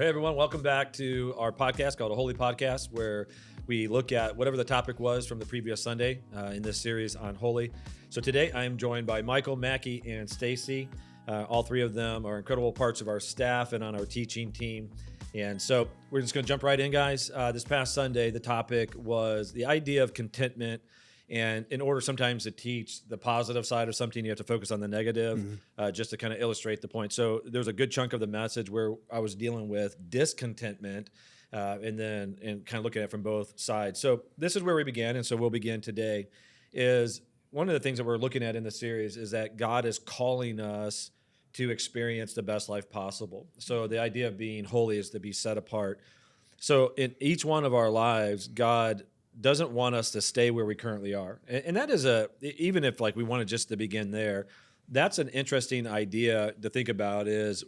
Hey, everyone. Welcome back to our podcast called A Holy Podcast, where we look at whatever the topic was from the previous Sunday in this series on Holy. So today I am joined by Michael, Mackie, and Stacy. All three of them are incredible parts of our staff and on our teaching team. And so we're just going to jump right in, guys. This past Sunday, the topic was the idea of contentment. And in order sometimes to teach the positive side of something, you have to focus on the negative, just to kind of illustrate the point. So there's a good chunk of the message where I was dealing with discontentment and kind of looking at it from both sides. So this is where we began, and so we'll begin today. Is one of the things that we're looking at in the series is that God is calling us to experience the best life possible. So the idea of being holy is to be set apart. So in each one of our lives, God doesn't want us to stay where we currently are. And that is even if like we wanted just to begin there, that's an interesting idea to think about is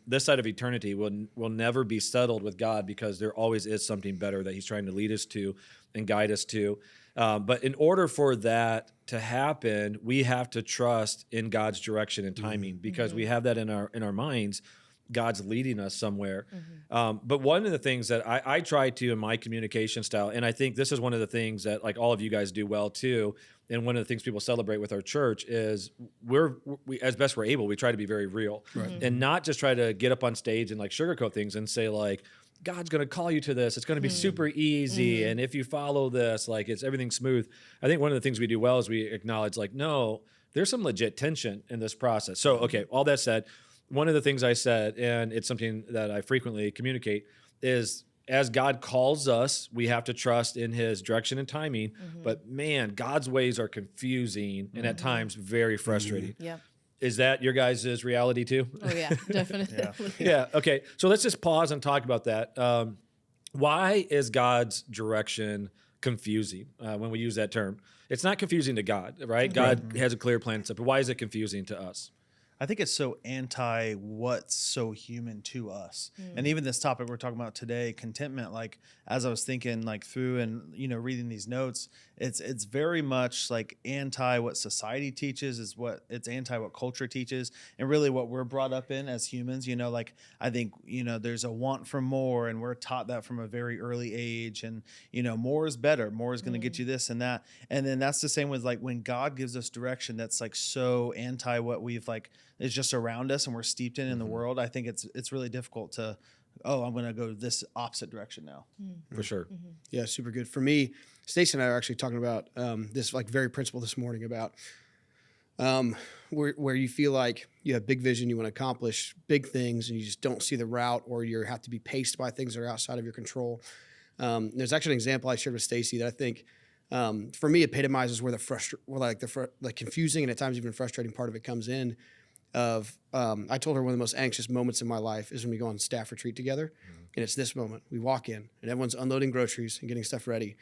this side of eternity will never be settled with God because there always is something better that he's trying to lead us to and guide us to. But in order for that to happen, we have to trust in God's direction and timing because we have that in our minds. God's leading us somewhere. But one of the things that I try to in my communication style, and I think this is one of the things that like all of you guys do well too, and one of the things people celebrate with our church is we as best we're able, we try to be very real and not just try to get up on stage and like sugarcoat things and say like, God's going to call you to this. It's going to be super easy. And if you follow this, like it's everything smooth. I think one of the things we do well is we acknowledge like, no, there's some legit tension in this process. So, okay, all that said, one of the things I said, and it's something that I frequently communicate, is as God calls us, we have to trust in his direction and timing. But man, God's ways are confusing and at times very frustrating. Yeah. Is that your guys' reality too? Oh yeah, definitely. Yeah. Okay. So let's just pause and talk about that. Why is God's direction confusing when we use that term? It's not confusing to God, right? God has a clear plan and stuff, but why is it confusing to us? I think it's so anti what's so human to us. And even this topic we're talking about today, contentment, like as I was thinking like through and, reading these notes, it's very much like anti what society teaches it's anti what culture teaches and really what we're brought up in as humans, like I think, there's a want for more and we're taught that from a very early age and, more is better, more is going to get you this and that. And then that's the same with like when God gives us direction, that's like so anti what we've like, is just around us and we're steeped in the world. I think it's really difficult to, I'm going to go this opposite direction now. For sure. Yeah, super good. For me, Stacey and I are actually talking about this like very principle this morning about where you feel like you have big vision, you want to accomplish big things and you just don't see the route or you have to be paced by things that are outside of your control. There's actually an example I shared with Stacey that I think for me epitomizes where the confusing and at times even frustrating part of it comes in. I told her one of the most anxious moments in my life is when we go on staff retreat together. And it's this moment. We walk in and everyone's unloading groceries and getting stuff ready.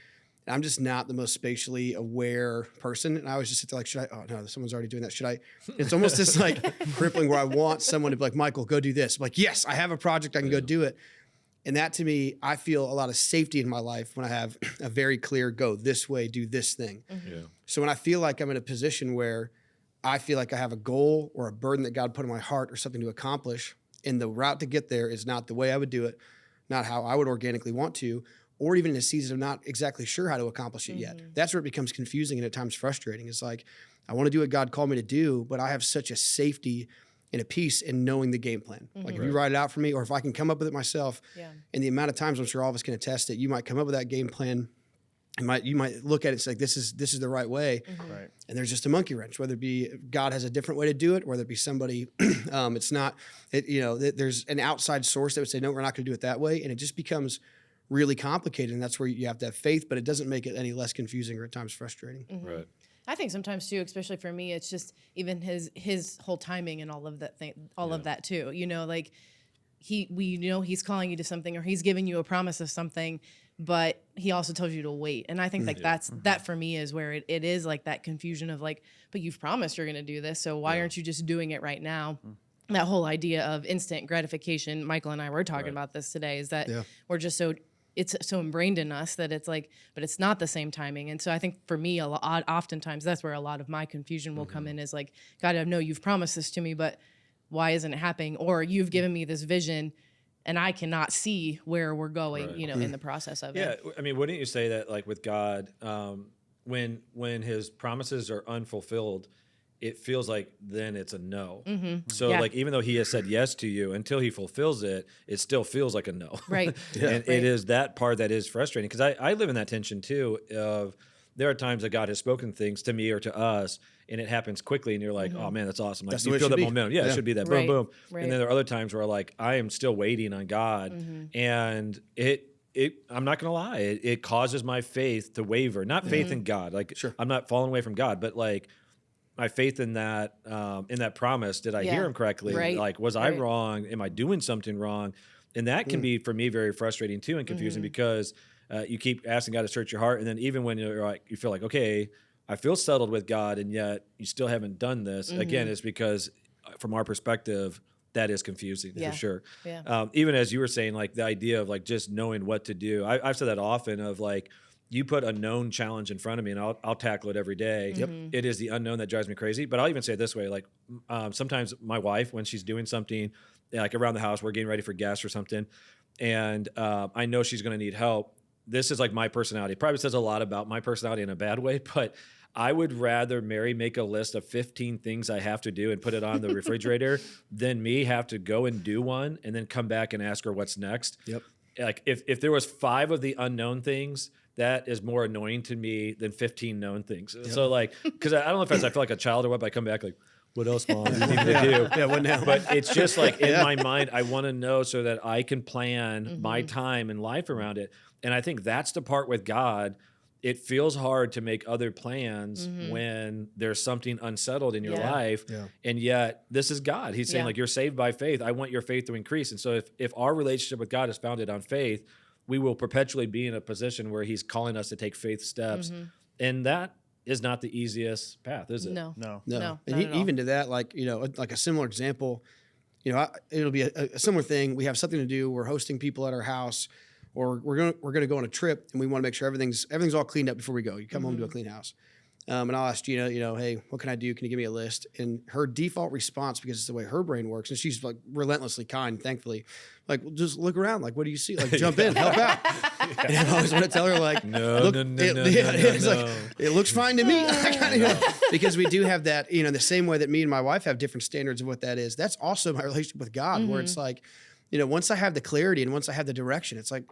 And I'm just not the most spatially aware person. And I always just sit there like, oh no, someone's already doing that. Should I? It's almost this like crippling where I want someone to be like, Michael, go do this. I'm like, yes, I have a project. I can go do it. And that to me, I feel a lot of safety in my life when I have a very clear go this way, do this thing. So when I feel like I'm in a position where I feel like I have a goal or a burden that God put in my heart or something to accomplish, and the route to get there is not the way I would do it, not how I would organically want to, or even in a season of not exactly sure how to accomplish it yet. That's where it becomes confusing and at times frustrating. It's like, I want to do what God called me to do, but I have such a safety and a peace in knowing the game plan. Like if you write it out for me, or if I can come up with it myself, and the amount of times I'm sure all of us can attest that you might come up with that game plan. You might look at it and say, this is the right way. Right. And there's just a monkey wrench, whether it be God has a different way to do it, whether it be somebody, there's an outside source that would say, no, we're not going to do it that way. And it just becomes really complicated. And that's where you have to have faith, but it doesn't make it any less confusing or at times frustrating. Right. I think sometimes too, especially for me, it's just even his whole timing and all of that thing, of that too, like we know he's calling you to something or he's giving you a promise of something, but he also tells you to wait. And I think like that for me is where it is like that confusion of like, but you've promised you're going to do this. So why aren't you just doing it right now? That whole idea of instant gratification, Michael and I were talking about this today, is that we're just it's so ingrained in us that it's like, but it's not the same timing. And so I think for me, oftentimes that's where a lot of my confusion will come in is like, God, I know you've promised this to me, but why isn't it happening? Or you've given me this vision and I cannot see where we're going, Right. you know, in the process of Yeah, it. I mean, wouldn't you say that like with God, when His promises are unfulfilled, it feels like then it's a no. So Yeah. like even though He has said yes to you, until He fulfills it, it still feels like a no. Right. And Right. it is that part that is frustrating because I live in that tension too. Of there are times that God has spoken things to me or to us, and it happens quickly, and you're like, oh man, that's awesome. Like That's the you way it feel should that be. momentum. Yeah, it Yeah. should be that Right. boom, boom. Right. And then there are other times where like I am still waiting on God, and I'm not gonna lie, it causes my faith to waver. Not faith in God, like I'm not falling away from God, but like my faith in that promise. Did I Yeah. hear Him correctly? Right. Like, was I Right. wrong? Am I doing something wrong? And that can be for me very frustrating too and confusing because you keep asking God to search your heart, and then even when you're like, you feel like, okay, I feel settled with God, and yet you still haven't done this. Again, it's because from our perspective, that is confusing Yeah. for sure. Yeah. Even as you were saying, like the idea of like just knowing what to do. I've said that often of like, you put a known challenge in front of me and I'll tackle it every day. It is the unknown that drives me crazy. But I'll even say it this way, like sometimes my wife, when she's doing something like around the house, we're getting ready for guests or something, and I know she's going to need help. This is like my personality. It probably says a lot about my personality in a bad way, but I would rather Mary make a list of 15 things I have to do and put it on the refrigerator than me have to go and do one and then come back and ask her what's next. Yep. Like if there was 5 of the unknown things, that is more annoying to me than 15 known things. So like, because I don't know if I feel like a child or what, but I come back like, what else, Mom, do you need me to do? Yeah, what now? But it's just like in my mind, I want to know so that I can plan my time and life around it. And I think that's the part with God. It feels hard to make other plans when there's something unsettled in your Yeah. life. Yeah. And yet this is God. He's saying Yeah. like, you're saved by faith. I want your faith to increase. And so if our relationship with God is founded on faith, we will perpetually be in a position where He's calling us to take faith steps. And that is not the easiest path, is it? No. No. No, No, and not at all. even to that, like like a similar example, it'll be a similar thing. We have something to do. We're hosting people at our house, or we're gonna go on a trip, and we want to make sure everything's all cleaned up before we go. You come home to a clean house, and I'll ask Gina, hey, what can I do? Can you give me a list? And her default response, because it's the way her brain works, and she's like relentlessly kind, thankfully, like, well, just look around, like, what do you see? Like, jump in, help out. And I always want to tell her, like, No, look, no, no, it, no, yeah, no, it's no, like, no. it looks fine to me. I kinda, because we do have that, the same way that me and my wife have different standards of what that is. That's also my relationship with God, where it's like, once I have the clarity and once I have the direction, it's like,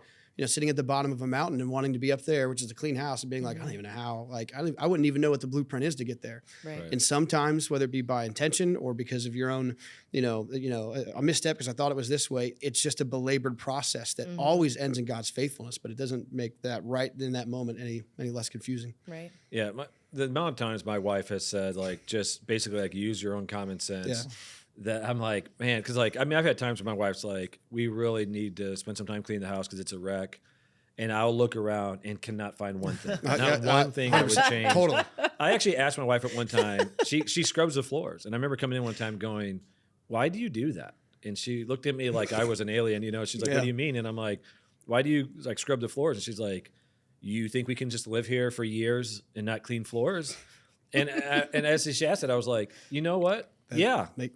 sitting at the bottom of a mountain and wanting to be up there, which is a clean house, and being like, I don't even know how. Like, I wouldn't even know what the blueprint is to get there. Right. And sometimes, whether it be by intention or because of your own, a misstep because I thought it was this way, it's just a belabored process that always ends in God's faithfulness, but it doesn't make that right in that moment any less confusing. Right. Yeah, the amount of times my wife has said, like, just basically, like, use your own common sense. Yeah. That I'm like, man, because, like, I mean, I've had times where my wife's like, we really need to spend some time cleaning the house because it's a wreck. And I'll look around and cannot find one thing. Not one thing that would change. Totally. I actually asked my wife at one time, she scrubs the floors. And I remember coming in one time going, why do you do that? And she looked at me like I was an alien, She's like, what do you mean? And I'm like, why do you, like, scrub the floors? And she's like, you think we can just live here for years and not clean floors? And as she asked it, I was like, you know what? Yeah. Make,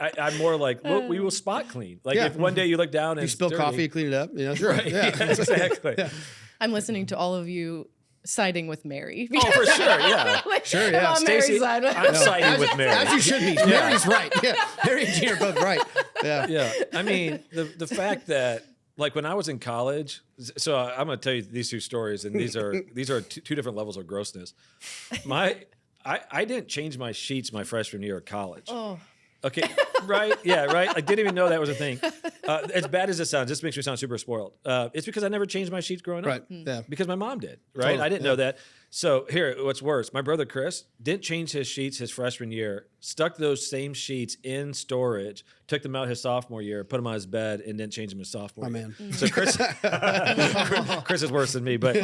I'm more like, well, we will spot clean. Like if one day you look down and you it's spill dirty, coffee, clean it up. Right. Yeah, exactly. I'm listening to all of you siding with Mary. Oh, for sure. Yeah. Like, Sure, I'm yeah. on Mary's Stacey, side. I'm siding with Mary. As you should be. Mary's right. Yeah. Mary and Gina are both right. Yeah. Yeah. I mean, the fact that, like, when I was in college, so I'm going to tell you these 2 stories, and these are two different levels of grossness. I didn't change my sheets my freshman year of college. Oh. Okay, right? Yeah, right? I didn't even know that was a thing. As bad as it sounds, this makes me sound super spoiled. It's because I never changed my sheets growing Right. up. Yeah. Because my mom did, right? Totally. I didn't know that. So here, what's worse, my brother Chris didn't change his sheets his freshman year, stuck those same sheets in storage, took them out his sophomore year, put them on his bed, and didn't change them his sophomore year. Man. So Chris is worse than me. But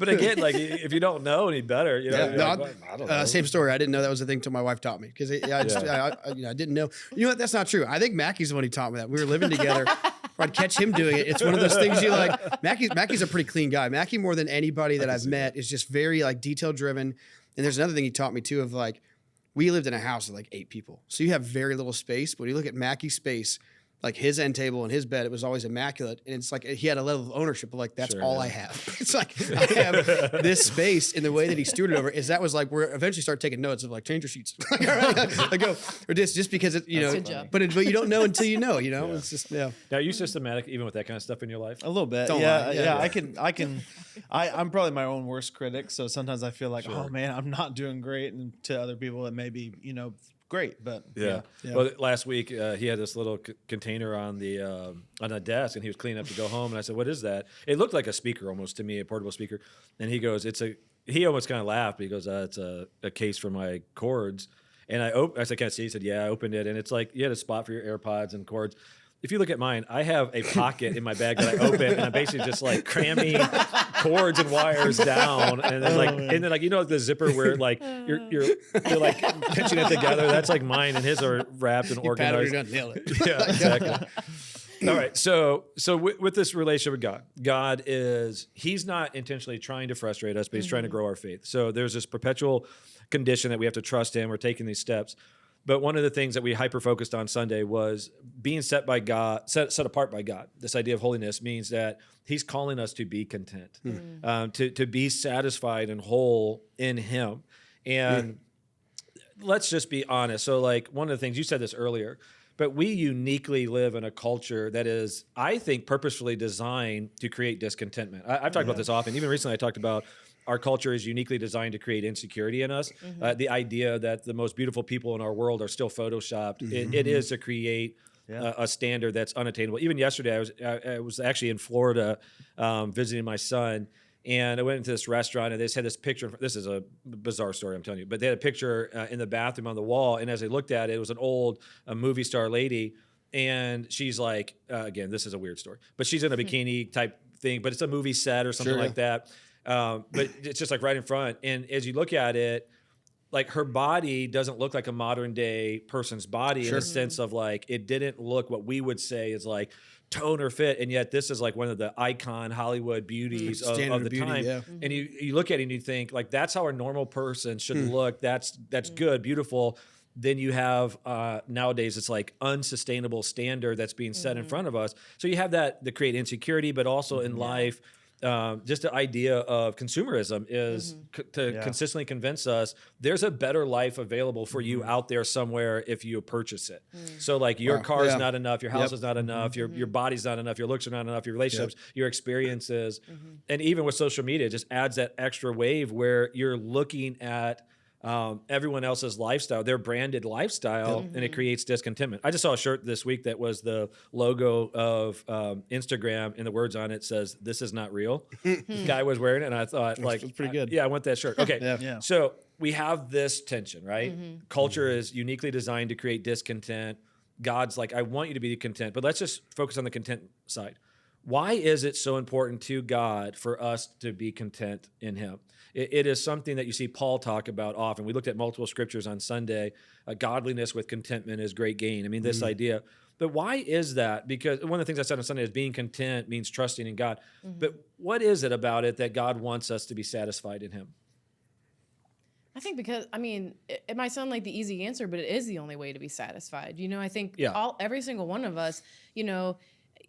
again, like, if you don't know any better, you're like, well, I don't know. Same story. I didn't know that was a thing until my wife taught me because I didn't know. You know what? That's not true. I think Mackie's the one who taught me that. We were living together. I'd catch him doing it. It's one of those things you like. Mackie's a pretty clean guy. Mackie, more than anybody that I've met, is just very like detail driven. And there's another thing he taught me too of like, We lived in a house with like 8 people. So you have very little space. But when you look at Mackey's space, like his end table and his bed, it was always immaculate. And it's like he had a level of ownership of like, that's Sure, all yeah. I have. It's like I have this space, and the way that he stewarded over is that was like we're eventually start taking notes of like change your sheets. Like, all right, like go or just because it, you know, Good job. but you don't know until you know, It's just Now, are you systematic even with that kind of stuff in your life? A little bit. Don't Yeah, lie. yeah. Yeah. I'm probably my own worst critic. So sometimes I feel like, oh man, I'm not doing great. And to other people, it may be, great. But Yeah. Yeah. Well, last week he had this little container on a desk, and he was cleaning up to go home. And I said, "What is that?" It looked like a speaker almost to me, a portable speaker. And he goes, He almost kind of laughed. But he goes, "It's a case for my cords." And I said, "Can I see?" He said, "Yeah." I opened it, and it's like you had a spot for your AirPods and cords. If you look at mine, I have a pocket in my bag that I open, and I'm basically just like cramming cords and wires down, and then like the zipper where like you're like pinching it together. That's like mine, and his are wrapped and organized. Nail it. Yeah, exactly. All right, so with this relationship with God He's not intentionally trying to frustrate us, but He's trying to grow our faith. So there's this perpetual condition that we have to trust Him. We're taking these steps. But one of the things that we hyper-focused on Sunday was being set apart by God. This idea of holiness means that He's calling us to be content, to be satisfied and whole in Him. And let's just be honest. So like one of the things, you said this earlier, but we uniquely live in a culture that is, I think, purposefully designed to create discontentment. I've talked about this often. Even recently I talked about our culture is uniquely designed to create insecurity in us. The idea that the most beautiful people in our world are still photoshopped. It is to create a standard that's unattainable. Even yesterday, I was actually in Florida visiting my son, and I went into this restaurant, and they just had this picture. This is a bizarre story, I'm telling you. But they had a picture in the bathroom on the wall, and as I looked at it, it was an old movie star lady, and she's like, again, this is a weird story, but she's in a bikini type thing, but it's a movie set or something like that. But it's just like right in front. And as you look at it, like her body doesn't look like a modern day person's body in the sense of like, it didn't look what we would say is like tone or fit. And yet this is like one of the icon Hollywood beauties of the beauty, time. yeah. And you look at it and you think like, that's how a normal person should look. That's good, beautiful. Then you have nowadays it's like unsustainable standard that's being set in front of us. So you have that to create insecurity, but also in life, just the idea of consumerism is to consistently convince us there's a better life available for you out there somewhere if you purchase it. So like your car is not enough, your house is not enough, your body's not enough, your looks are not enough, your relationships, your experiences. And even with social media, it just adds that extra wave where you're looking at everyone else's lifestyle, their branded lifestyle, and it creates discontentment. I just saw a shirt this week that was the logo of Instagram, and the words on it says, "This is not real." The guy was wearing it, and I thought, like, it's pretty good. Yeah, I want that shirt. Okay, Yeah. so we have this tension, right? Culture is uniquely designed to create discontent. God's like, I want you to be content, but let's just focus on the content side. Why is it so important to God for us to be content in Him? It is something that you see Paul talk about often. We looked at multiple scriptures on Sunday. Godliness with contentment is great gain. I mean, this idea. But why is that? Because one of the things I said on Sunday is being content means trusting in God. But what is it about it that God wants us to be satisfied in Him? I think because, I mean, it might sound like the easy answer, but it is the only way to be satisfied. I think every single one of us,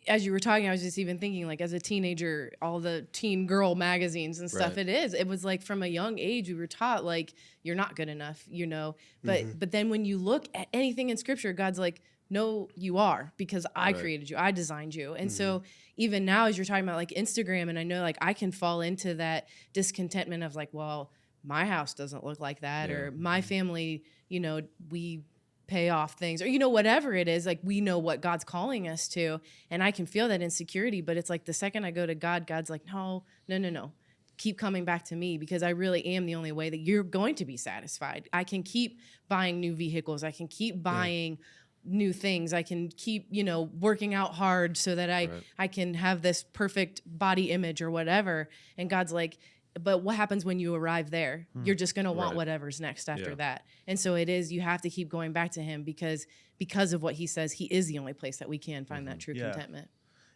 as you were talking, I was just even thinking, like, as a teenager, all the teen girl magazines and stuff, it was like from a young age, we were taught, like, you're not good enough, but then when you look at anything in scripture, God's like, no, you are, because I created you, I designed you. And so even now, as you're talking about like Instagram, and I know like I can fall into that discontentment of like, well, my house doesn't look like that, or my family, we pay off things, or whatever it is, like we know what God's calling us to, and I can feel that insecurity. But it's like the second I go to God, God's like, no, keep coming back to me, because I really am the only way that you're going to be satisfied. I can keep buying new vehicles, I can keep buying new things, I can keep working out hard so that I can have this perfect body image or whatever. And God's like, but what happens when you arrive there? You're just going to want whatever's next after that. And so it is, you have to keep going back to Him, because of what He says, He is the only place that we can find that true contentment.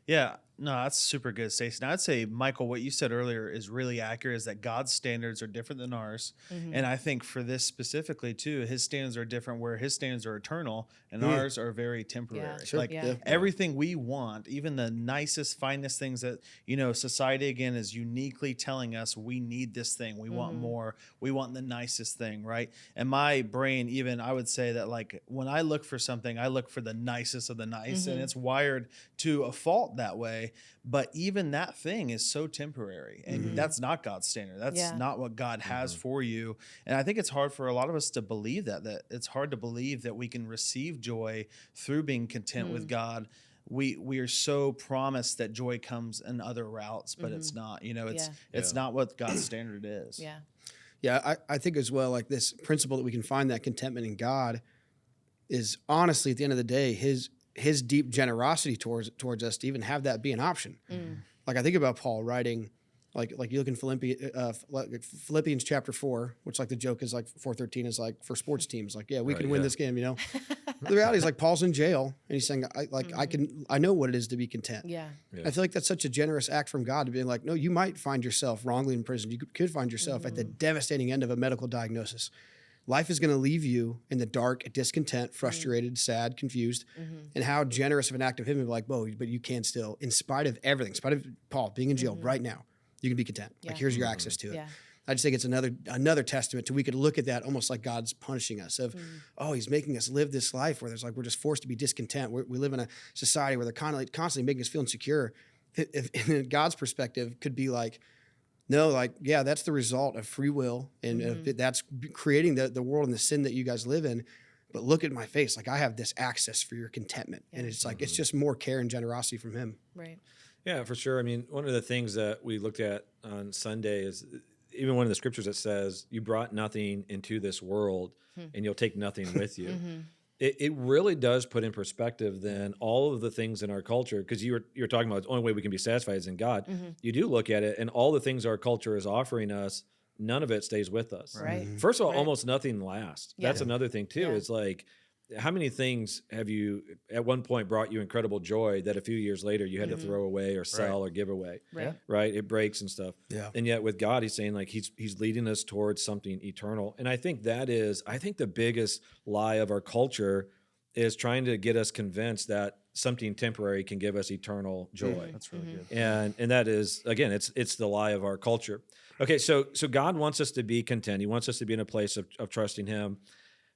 Yeah. No, that's super good, Stacey. And I'd say, Michael, what you said earlier is really accurate, is that God's standards are different than ours. And I think for this specifically too, his standards are different, where his standards are eternal and ours are very temporary. Sure. Like Yeah. everything we want, even the nicest, finest things that, society again is uniquely telling us we need this thing. We want more. We want the nicest thing, right? And my brain, even I would say that like when I look for something, I look for the nicest of the nice, and it's wired to a fault that way. But even that thing is so temporary, and that's not God's standard. That's not what God has for you. And I think it's hard for a lot of us to believe that it's hard to believe that we can receive joy through being content with God. We are so promised that joy comes in other routes, but it's not. It's not what God's standard is. Yeah. Yeah, I think as well, like this principle that we can find that contentment in God is honestly, at the end of the day, his deep generosity towards us to even have that be an option. Like I think about Paul writing, like you look in Philippians chapter 4, which like the joke is like 4:13 is like for sports teams, like we can win this game, The reality is like Paul's in jail and he's saying I know what it is to be content. Yeah. I feel like that's such a generous act from God to be like, no, you might find yourself wrongly in prison. You could find yourself at the devastating end of a medical diagnosis. Life is going to leave you in the dark, discontent, frustrated, sad, confused. And how generous of an act of him to be like, whoa, but you can still, in spite of everything, in spite of Paul being in jail right now, you can be content. Like here's your access to it. Yeah. I just think it's another testament to, we could look at that almost like God's punishing us of, he's making us live this life where there's like, we're just forced to be discontent. We live in a society where they're constantly making us feel insecure. If in God's perspective could be like, no, that's the result of free will, and that's creating the world and the sin that you guys live in. But look at my face. Like I have this access for your contentment. And it's like, it's just more care and generosity from him. Right. Yeah, for sure. I mean, one of the things that we looked at on Sunday is even one of the scriptures that says, you brought nothing into this world and you'll take nothing with you. It really does put in perspective then all of the things in our culture, because you're talking about the only way we can be satisfied is in God. You do look at it, and all the things our culture is offering us, none of it stays with us. Right. First of all, almost nothing lasts. Yeah. That's another thing too. Yeah. It's like, how many things have you at one point brought you incredible joy that a few years later you had to throw away or sell or give away? Right. It breaks and stuff. Yeah. And yet with God, he's saying like he's leading us towards something eternal. And I think the biggest lie of our culture is trying to get us convinced that something temporary can give us eternal joy. That's really good. And that is, again, it's the lie of our culture. Okay, so God wants us to be content. He wants us to be in a place of trusting him,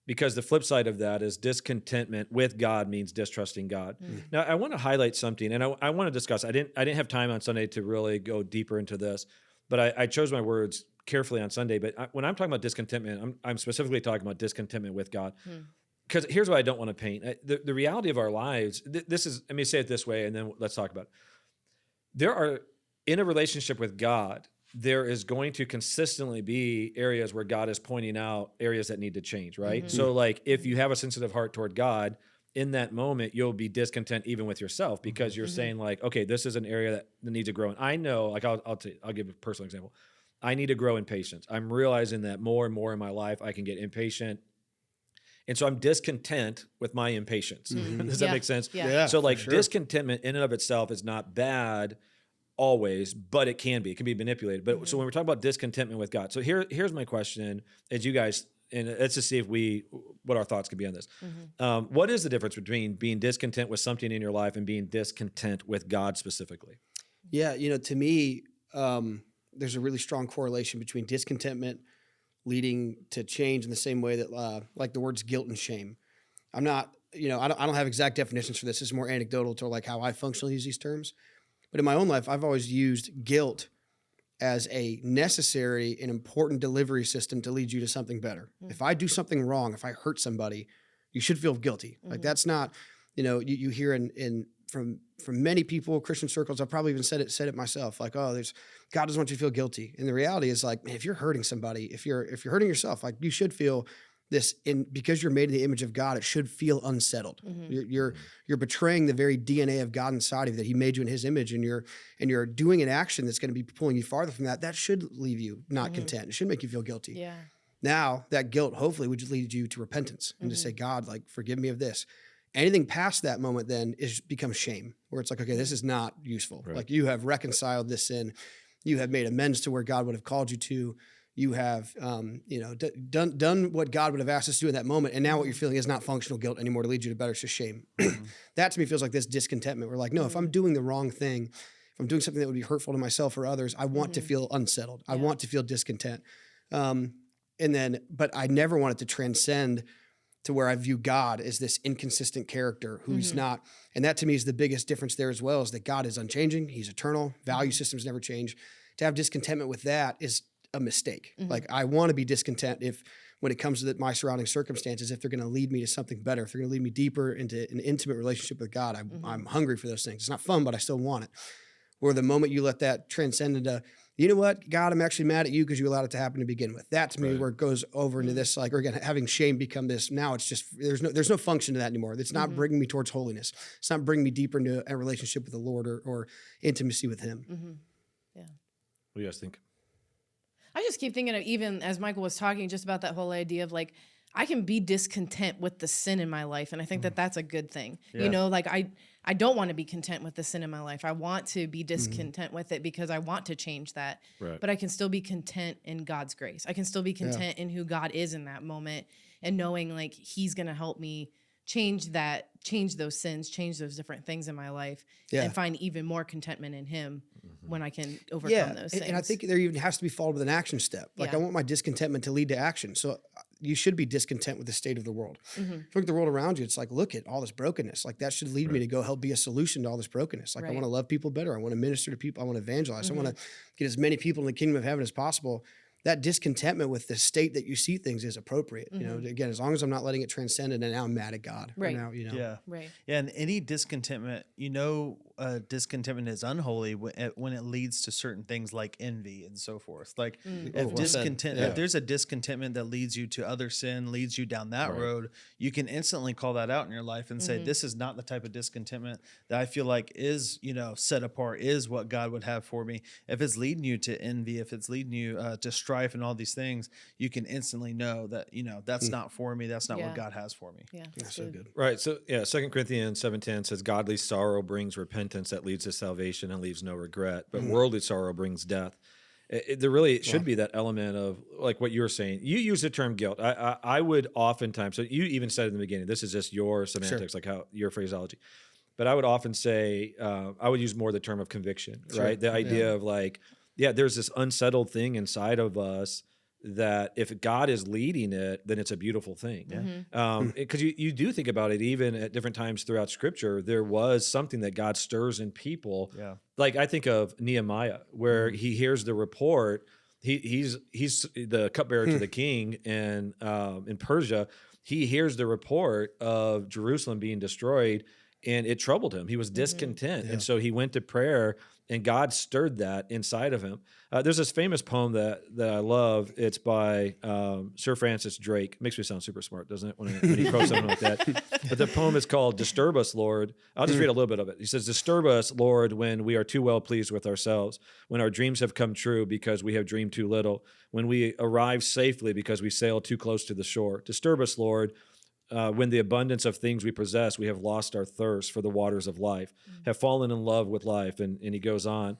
because the flip side of that is discontentment with God means distrusting God. Now, I want to highlight something, and I want to discuss. I didn't have time on Sunday to really go deeper into this, but I chose my words carefully on Sunday. But when I'm talking about discontentment, I'm specifically talking about discontentment with God. Because here's what I don't want to paint. The reality of our lives, this is, let me say it this way, and then let's talk about it. There are, in a relationship with God, there is going to consistently be areas where God is pointing out areas that need to change, right? So like if you have a sensitive heart toward God, in that moment, you'll be discontent even with yourself, because you're saying like, okay, this is an area that needs to grow. And I know, like I'll give a personal example. I need to grow in patience. I'm realizing that more and more in my life, I can get impatient. And so I'm discontent with my impatience. Does that make sense? Yeah. So like discontentment in and of itself is not bad always, but it can be manipulated. But so when we're talking about discontentment with God, so here's my question as you guys, and let's just see if what our thoughts could be on this. What is the difference between being discontent with something in your life and being discontent with God specifically? Yeah. To me, there's a really strong correlation between discontentment leading to change in the same way that like the words guilt and shame. I'm not, I don't have exact definitions for this. This is more anecdotal to like how I functionally use these terms. But in my own life, I've always used guilt as a necessary and important delivery system to lead you to something better. If I do something wrong, if I hurt somebody, you should feel guilty. Like that's not, you hear from many people, Christian circles, I've probably even said it myself, like, God doesn't want you to feel guilty. And the reality is like, man, if you're hurting somebody, if you're hurting yourself, like you should feel this, because you're made in the image of God, it should feel unsettled. You're betraying the very DNA of God inside of you, that he made you in his image, and you're doing an action that's going to be pulling you farther from that. That should leave you not content. It should make you feel guilty. Yeah. Now that guilt hopefully would just lead you to repentance and to say, God, like, forgive me of this. Anything past that moment then becomes shame, where it's like, okay, this is not useful. Right. Like you have reconciled this sin. You have made amends to where God would have called you to. You have, done what God would have asked us to do in that moment. And now what you're feeling is not functional guilt anymore to lead you to better. It's just shame. That to me feels like this discontentment. We're like, no, if I'm doing the wrong thing, if I'm doing something that would be hurtful to myself or others, I want to feel unsettled. I want to feel discontent. But I never want it to transcend to where I view God as this inconsistent character who's not. And that to me is the biggest difference there as well, is that God is unchanging. He's eternal. Value systems never change. To have discontentment with that is a mistake. Like I want to be discontent when it comes to my surrounding circumstances, if they're going to lead me to something better, if they're going to lead me deeper into an intimate relationship with God, I'm hungry for those things. It's not fun, but I still want it. Or the moment you let that transcend into, you know what, God, I'm actually mad at you because you allowed it to happen to begin with. That to me where it goes over into this, like, or again, having shame become this. Now it's just, there's no function to that anymore. It's not bringing me towards holiness. It's not bringing me deeper into a relationship with the Lord or intimacy with him. Yeah. What do you guys think? I just keep thinking of, even as Michael was talking, just about that whole idea of like, I can be discontent with the sin in my life. And I think that that's a good thing. Yeah. You know, like I don't want to be content with the sin in my life. I want to be discontent with it because I want to change that. Right. But I can still be content in God's grace. I can still be content in who God is in that moment, and knowing like he's going to help me change those sins, change those different things in my life, and find even more contentment in him when I can overcome those things. And I think there even has to be followed with an action step. Like I want my discontentment to lead to action. So you should be discontent with the state of the world. If you look at the world around you, it's like, look at all this brokenness. Like that should lead me to go help be a solution to all this brokenness. Like I want to love people better. I want to minister to people. I want to evangelize. I want to get as many people in the kingdom of heaven as possible. That discontentment with the state that you see things is appropriate. You know, again, as long as I'm not letting it transcend and now I'm mad at God. Right. Now, you know. Yeah. Right. Yeah. And any discontentment, discontentment is unholy when it leads to certain things like envy and so forth. Like if if there's a discontentment that leads you to other sin, leads you down that road, you can instantly call that out in your life and say, this is not the type of discontentment that I feel like is, set apart, is what God would have for me. If it's leading you to envy, if it's leading you to strife and all these things, you can instantly know that, that's not for me. That's not what God has for me. Yeah. That's so good. Right. So 2 Corinthians 7:10 says, godly sorrow brings repentance that leads to salvation and leaves no regret, but worldly sorrow brings death. There really should be that element of like what you were saying. You use the term guilt. I would oftentimes, so you even said in the beginning, this is just your semantics, like how your phraseology. But I would often say, I would use more the term of conviction, right? The idea of like, there's this unsettled thing inside of us that if God is leading it, then it's a beautiful thing. Because you do think about it, even at different times throughout Scripture, there was something that God stirs in people. Yeah. Like I think of Nehemiah, where he hears the report. He's the cupbearer to the king, and in Persia, he hears the report of Jerusalem being destroyed, and it troubled him. He was discontent, and so he went to prayer. And God stirred that inside of him. There's this famous poem that I love. It's by Sir Francis Drake. Makes me sound super smart, doesn't it, when he quotes something like that? But the poem is called "Disturb Us, Lord." I'll just read a little bit of it. He says, "Disturb us, Lord, when we are too well pleased with ourselves, when our dreams have come true because we have dreamed too little, when we arrive safely because we sail too close to the shore. Disturb us, Lord, when the abundance of things we possess, we have lost our thirst for the waters of life, have fallen in love with life." And he goes on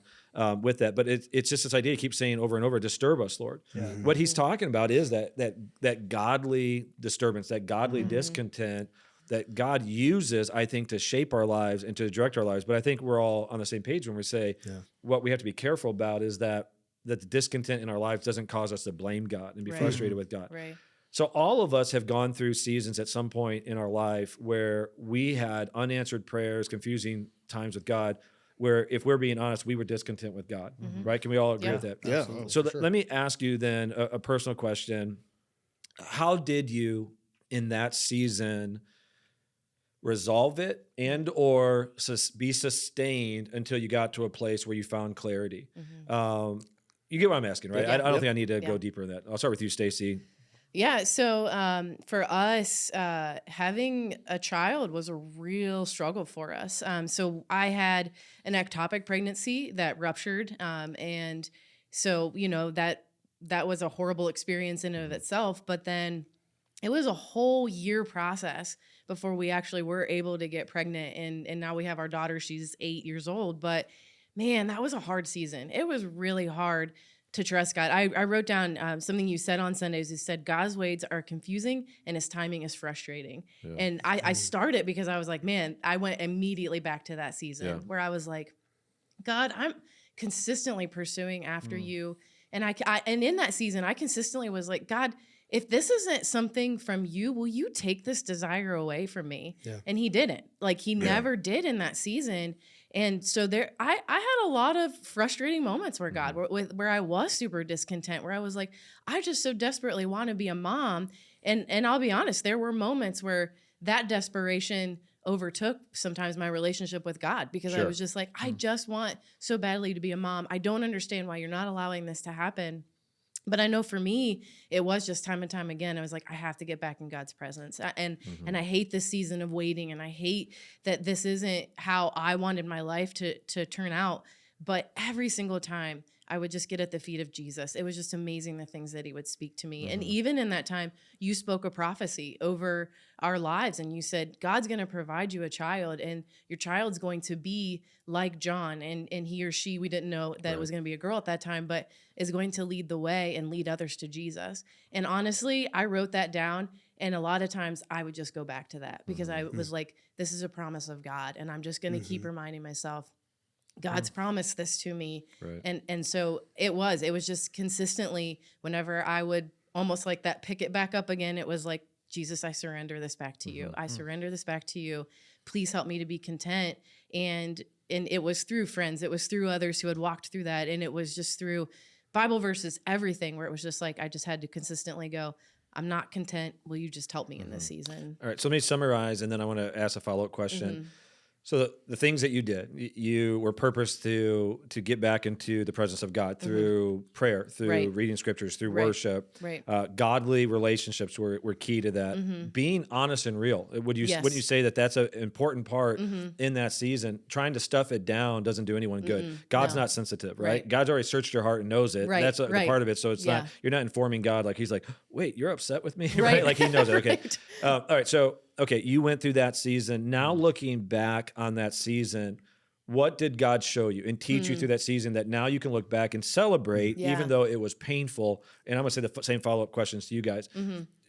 with that. But it's just this idea he keeps saying over and over, disturb us, Lord. What he's talking about is that godly disturbance, that godly discontent that God uses, I think, to shape our lives and to direct our lives. But I think we're all on the same page when we say what we have to be careful about is that the discontent in our lives doesn't cause us to blame God and be frustrated with God. Right. So all of us have gone through seasons at some point in our life where we had unanswered prayers, confusing times with God, where if we're being honest, we were discontent with God, right? Can we all agree with that? Yeah. So let me ask you then a personal question. How did you in that season resolve it and or be sustained until you got to a place where you found clarity? You get what I'm asking, right? I don't think I need to go deeper in that. I'll start with you, Stacy. Yeah. So for us, having a child was a real struggle for us. So I had an ectopic pregnancy that ruptured. And so, that was a horrible experience in and of itself. But then it was a whole year process before we actually were able to get pregnant. And now we have our daughter, she's 8 years old. But man, that was a hard season. It was really hard to trust God. I wrote down something you said on Sundays. You said, God's ways are confusing and his timing is frustrating. Yeah. And I started because I was like, man, I went immediately back to that season where I was like, God, I'm consistently pursuing after you. And and in that season, I consistently was like, God, if this isn't something from you, will you take this desire away from me? Yeah. And he didn't. Like he never did in that season. And so I had a lot of frustrating moments where God, where I was super discontent, where I was like, I just so desperately want to be a mom. And I'll be honest, there were moments where that desperation overtook sometimes my relationship with God, because I was just like, I just want so badly to be a mom. I don't understand why you're not allowing this to happen. But I know for me, it was just time and time again. I was like, I have to get back in God's presence. And I hate this season of waiting. And I hate that this isn't how I wanted my life to turn out. But every single time I would just get at the feet of Jesus. It was just amazing the things that he would speak to me. And even in that time, you spoke a prophecy over our lives. And you said, God's going to provide you a child, and your child's going to be like John. And he or she, we didn't know that it was going to be a girl at that time, but is going to lead the way and lead others to Jesus. And honestly, I wrote that down. And a lot of times I would just go back to that because I was like, this is a promise of God. And I'm just going to keep reminding myself, God's promised this to me. Right. And so it was just consistently, whenever I would almost like that, pick it back up again, it was like, Jesus, I surrender this back to you. I surrender this back to you. Please help me to be content. And it was through friends. It was through others who had walked through that. And it was just through Bible verses, everything, where it was just like, I just had to consistently go, I'm not content. Will you just help me in this season? All right. So let me summarize, and then I want to ask a follow-up question. So the things that you did, you were purposed to get back into the presence of God through prayer, through reading scriptures, through worship. Right. Godly relationships were key to that. Being honest and real. Wouldn't you say that that's an important part in that season? Trying to stuff it down doesn't do anyone good. God's not sensitive, right? God's already searched your heart and knows it. Right. That's the part of it. So it's not, you're not informing God like he's like, wait, you're upset with me, right? Like he knows it. Okay. All right. So. Okay, you went through that season. Now looking back on that season, what did God show you and teach you through that season that now you can look back and celebrate, even though it was painful? And I'm going to say the same follow-up questions to you guys.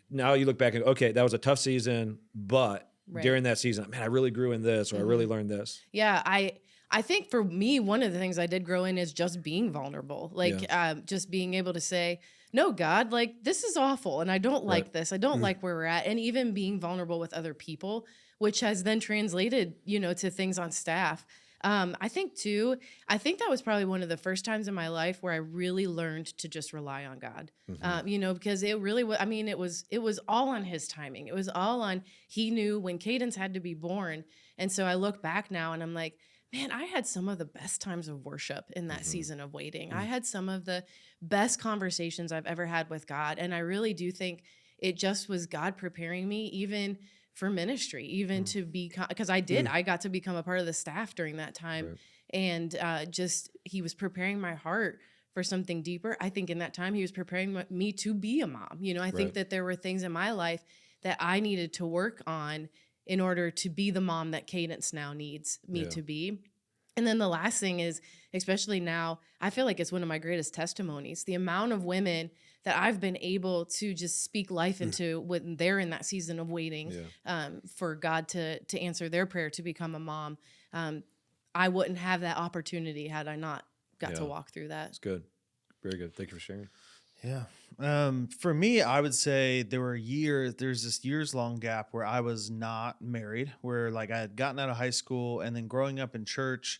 Now you look back and, okay, that was a tough season, but during that season, man, I really grew in this, or I really learned this. Yeah, I think for me, one of the things I did grow in is just being vulnerable. Like just being able to say, no, God, like this is awful. And I don't like this. I don't like where we're at. And even being vulnerable with other people, which has then translated, to things on staff. I think that was probably one of the first times in my life where I really learned to just rely on God, because it really was, it was all on his timing. It was all on, he knew when Cadence had to be born. And so I look back now and I'm like, man, I had some of the best times of worship in that season of waiting. I had some of the best conversations I've ever had with God. And I really do think it just was God preparing me even for ministry, even to be, because I got to become a part of the staff during that time. Right. And he was preparing my heart for something deeper. I think in that time he was preparing me to be a mom. I think that there were things in my life that I needed to work on in order to be the mom that Cadence now needs me to be. And then the last thing is, especially now, I feel like it's one of my greatest testimonies, the amount of women that I've been able to just speak life into when they're in that season of waiting for God to answer their prayer to become a mom. I wouldn't have that opportunity had I not got to walk through that. It's good. Very good. Thank you for sharing. Yeah. For me, I would say there's this years-long gap where I was not married, where like I had gotten out of high school, and then growing up in church,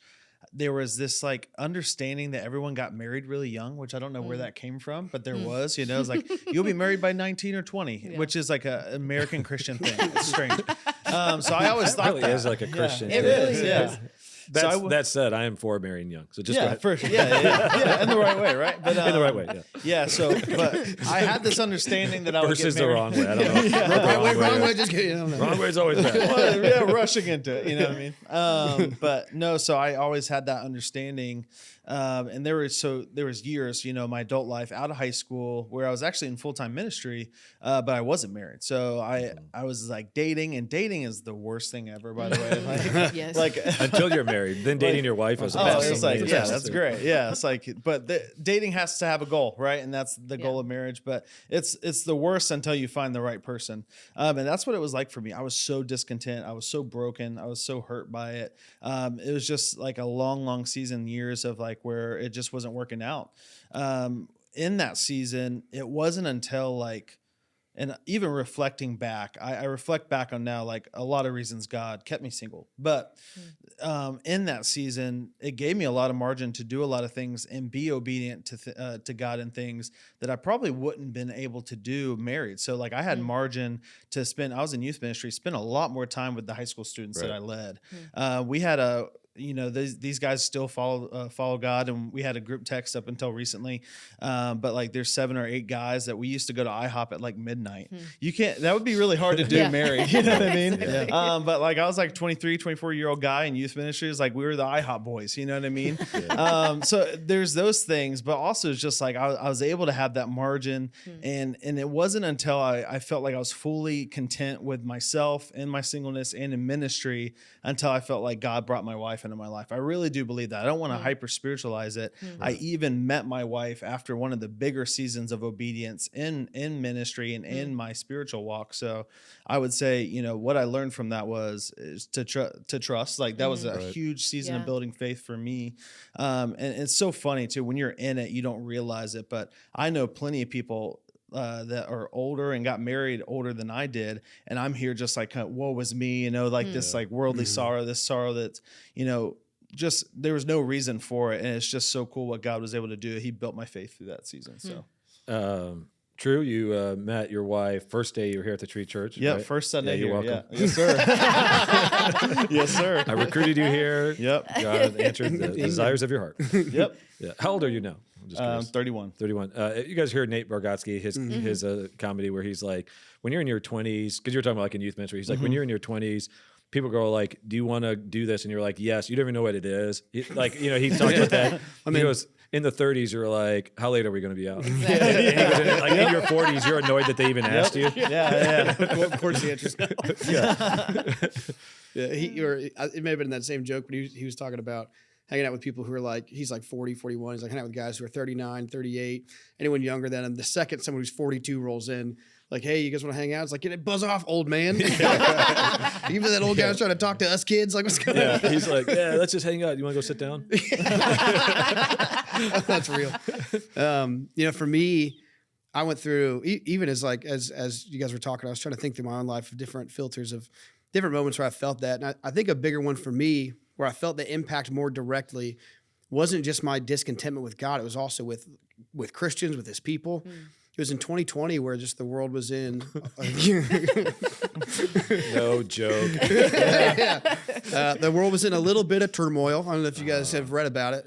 there was this like understanding that everyone got married really young, which I don't know where that came from, but there was, it was like, you'll be married by 19 or 20, which is like an American Christian thing. It's strange. So I always thought really is like a Christian thing. It really is. That said, I am for marrying young. So just go ahead. For sure. Yeah, in the right way, right? But in the right way, yeah. So, but I had this understanding that I would get married. Versus the wrong way. I don't know. Wrong way. Just kidding. Wrong way is always bad. Well, rushing into it. You know what I mean? But no. So I always had that understanding And there was years, my adult life out of high school where I was actually in full-time ministry, but I wasn't married. So I was like dating, and dating is the worst thing ever, by the way. Like, Yes. like Until you're married, then dating your wife is it's like, yeah, amazing. that's great. Yeah, it's like, but dating has to have a goal, right? And that's the goal of marriage. But it's the worst until you find the right person. And that's what it was like for me. I was so discontent. I was so broken. I was so hurt by it. It was just like a long season, years of like where it just wasn't working out. In that season, it wasn't until like, and even reflecting back, I reflect back on now, like a lot of reasons God kept me single. But in that season, it gave me a lot of margin to do a lot of things and be obedient to God in things that I probably wouldn't been able to do married. So like I had margin to spend. I was in youth ministry, spent a lot more time with the high school students that I led. We had these guys still follow God, and we had a group text up until recently. But like there's 7 or 8 guys that we used to go to IHOP at like midnight. You can't, that would be really hard to do married. You know what I mean? But like I was like 23, 24-year-old guy in youth ministry. It's like we were the IHOP boys, you know what I mean? So there's those things, but also it's just like I was able to have that margin, and it wasn't until I felt like I was fully content with myself and my singleness and in ministry until I felt like God brought my wife into my life. I really do believe that. I don't want to hyper spiritualize it. I even met my wife after one of the bigger seasons of obedience in ministry and in my spiritual walk. So I would say, what I learned from that is to trust. Like that was a huge season of building faith for me. And it's so funny too, when you're in it, you don't realize it, but I know plenty of people that are older and got married older than I did. And I'm here just like, woe was me, like this like worldly sorrow, this sorrow that's, just there was no reason for it. And it's just so cool what God was able to do. He built my faith through that season. So, True. You met your wife first day you were here at the Tree.Church. Yeah, right? first Sunday. You're here. welcome. Yeah. Yes, sir. Yes, sir. I recruited you here. Yep. God answered the desires of your heart. Yep. Yeah. How old are you now? I'm just curious. 31. 31. You guys heard Nate Bargatze, his comedy where he's like, when you're in your 20s, because you're talking about like in youth ministry, he's like, when you're in your 20s, people go like, do you want to do this? And you're like, yes. You don't even know what it is. He talked about that. He goes, in the 30s, you're like, how late are we going to be out? Exactly. In your 40s, you're annoyed that they even asked you. Yeah. Of course, the answer's yeah. It may have been that same joke, but he was talking about hanging out with people who are like, he's like 40, 41. He's like hanging out with guys who are 39, 38, anyone younger than him. The second someone who's 42 rolls in, like, hey, you guys want to hang out? It's like, get it, buzz off, old man. Even that old guy's trying to talk to us kids. Like, what's going on? He's like, yeah, let's just hang out. You want to go sit down? That's real. For me, I went through, even as you guys were talking, I was trying to think through my own life of different filters of different moments where I felt that. And I think a bigger one for me, where I felt the impact more directly, wasn't just my discontentment with God. It was also with Christians, with his people. It was in 2020 where just the world was in. No joke. The world was in a little bit of turmoil. I don't know if you guys have read about it.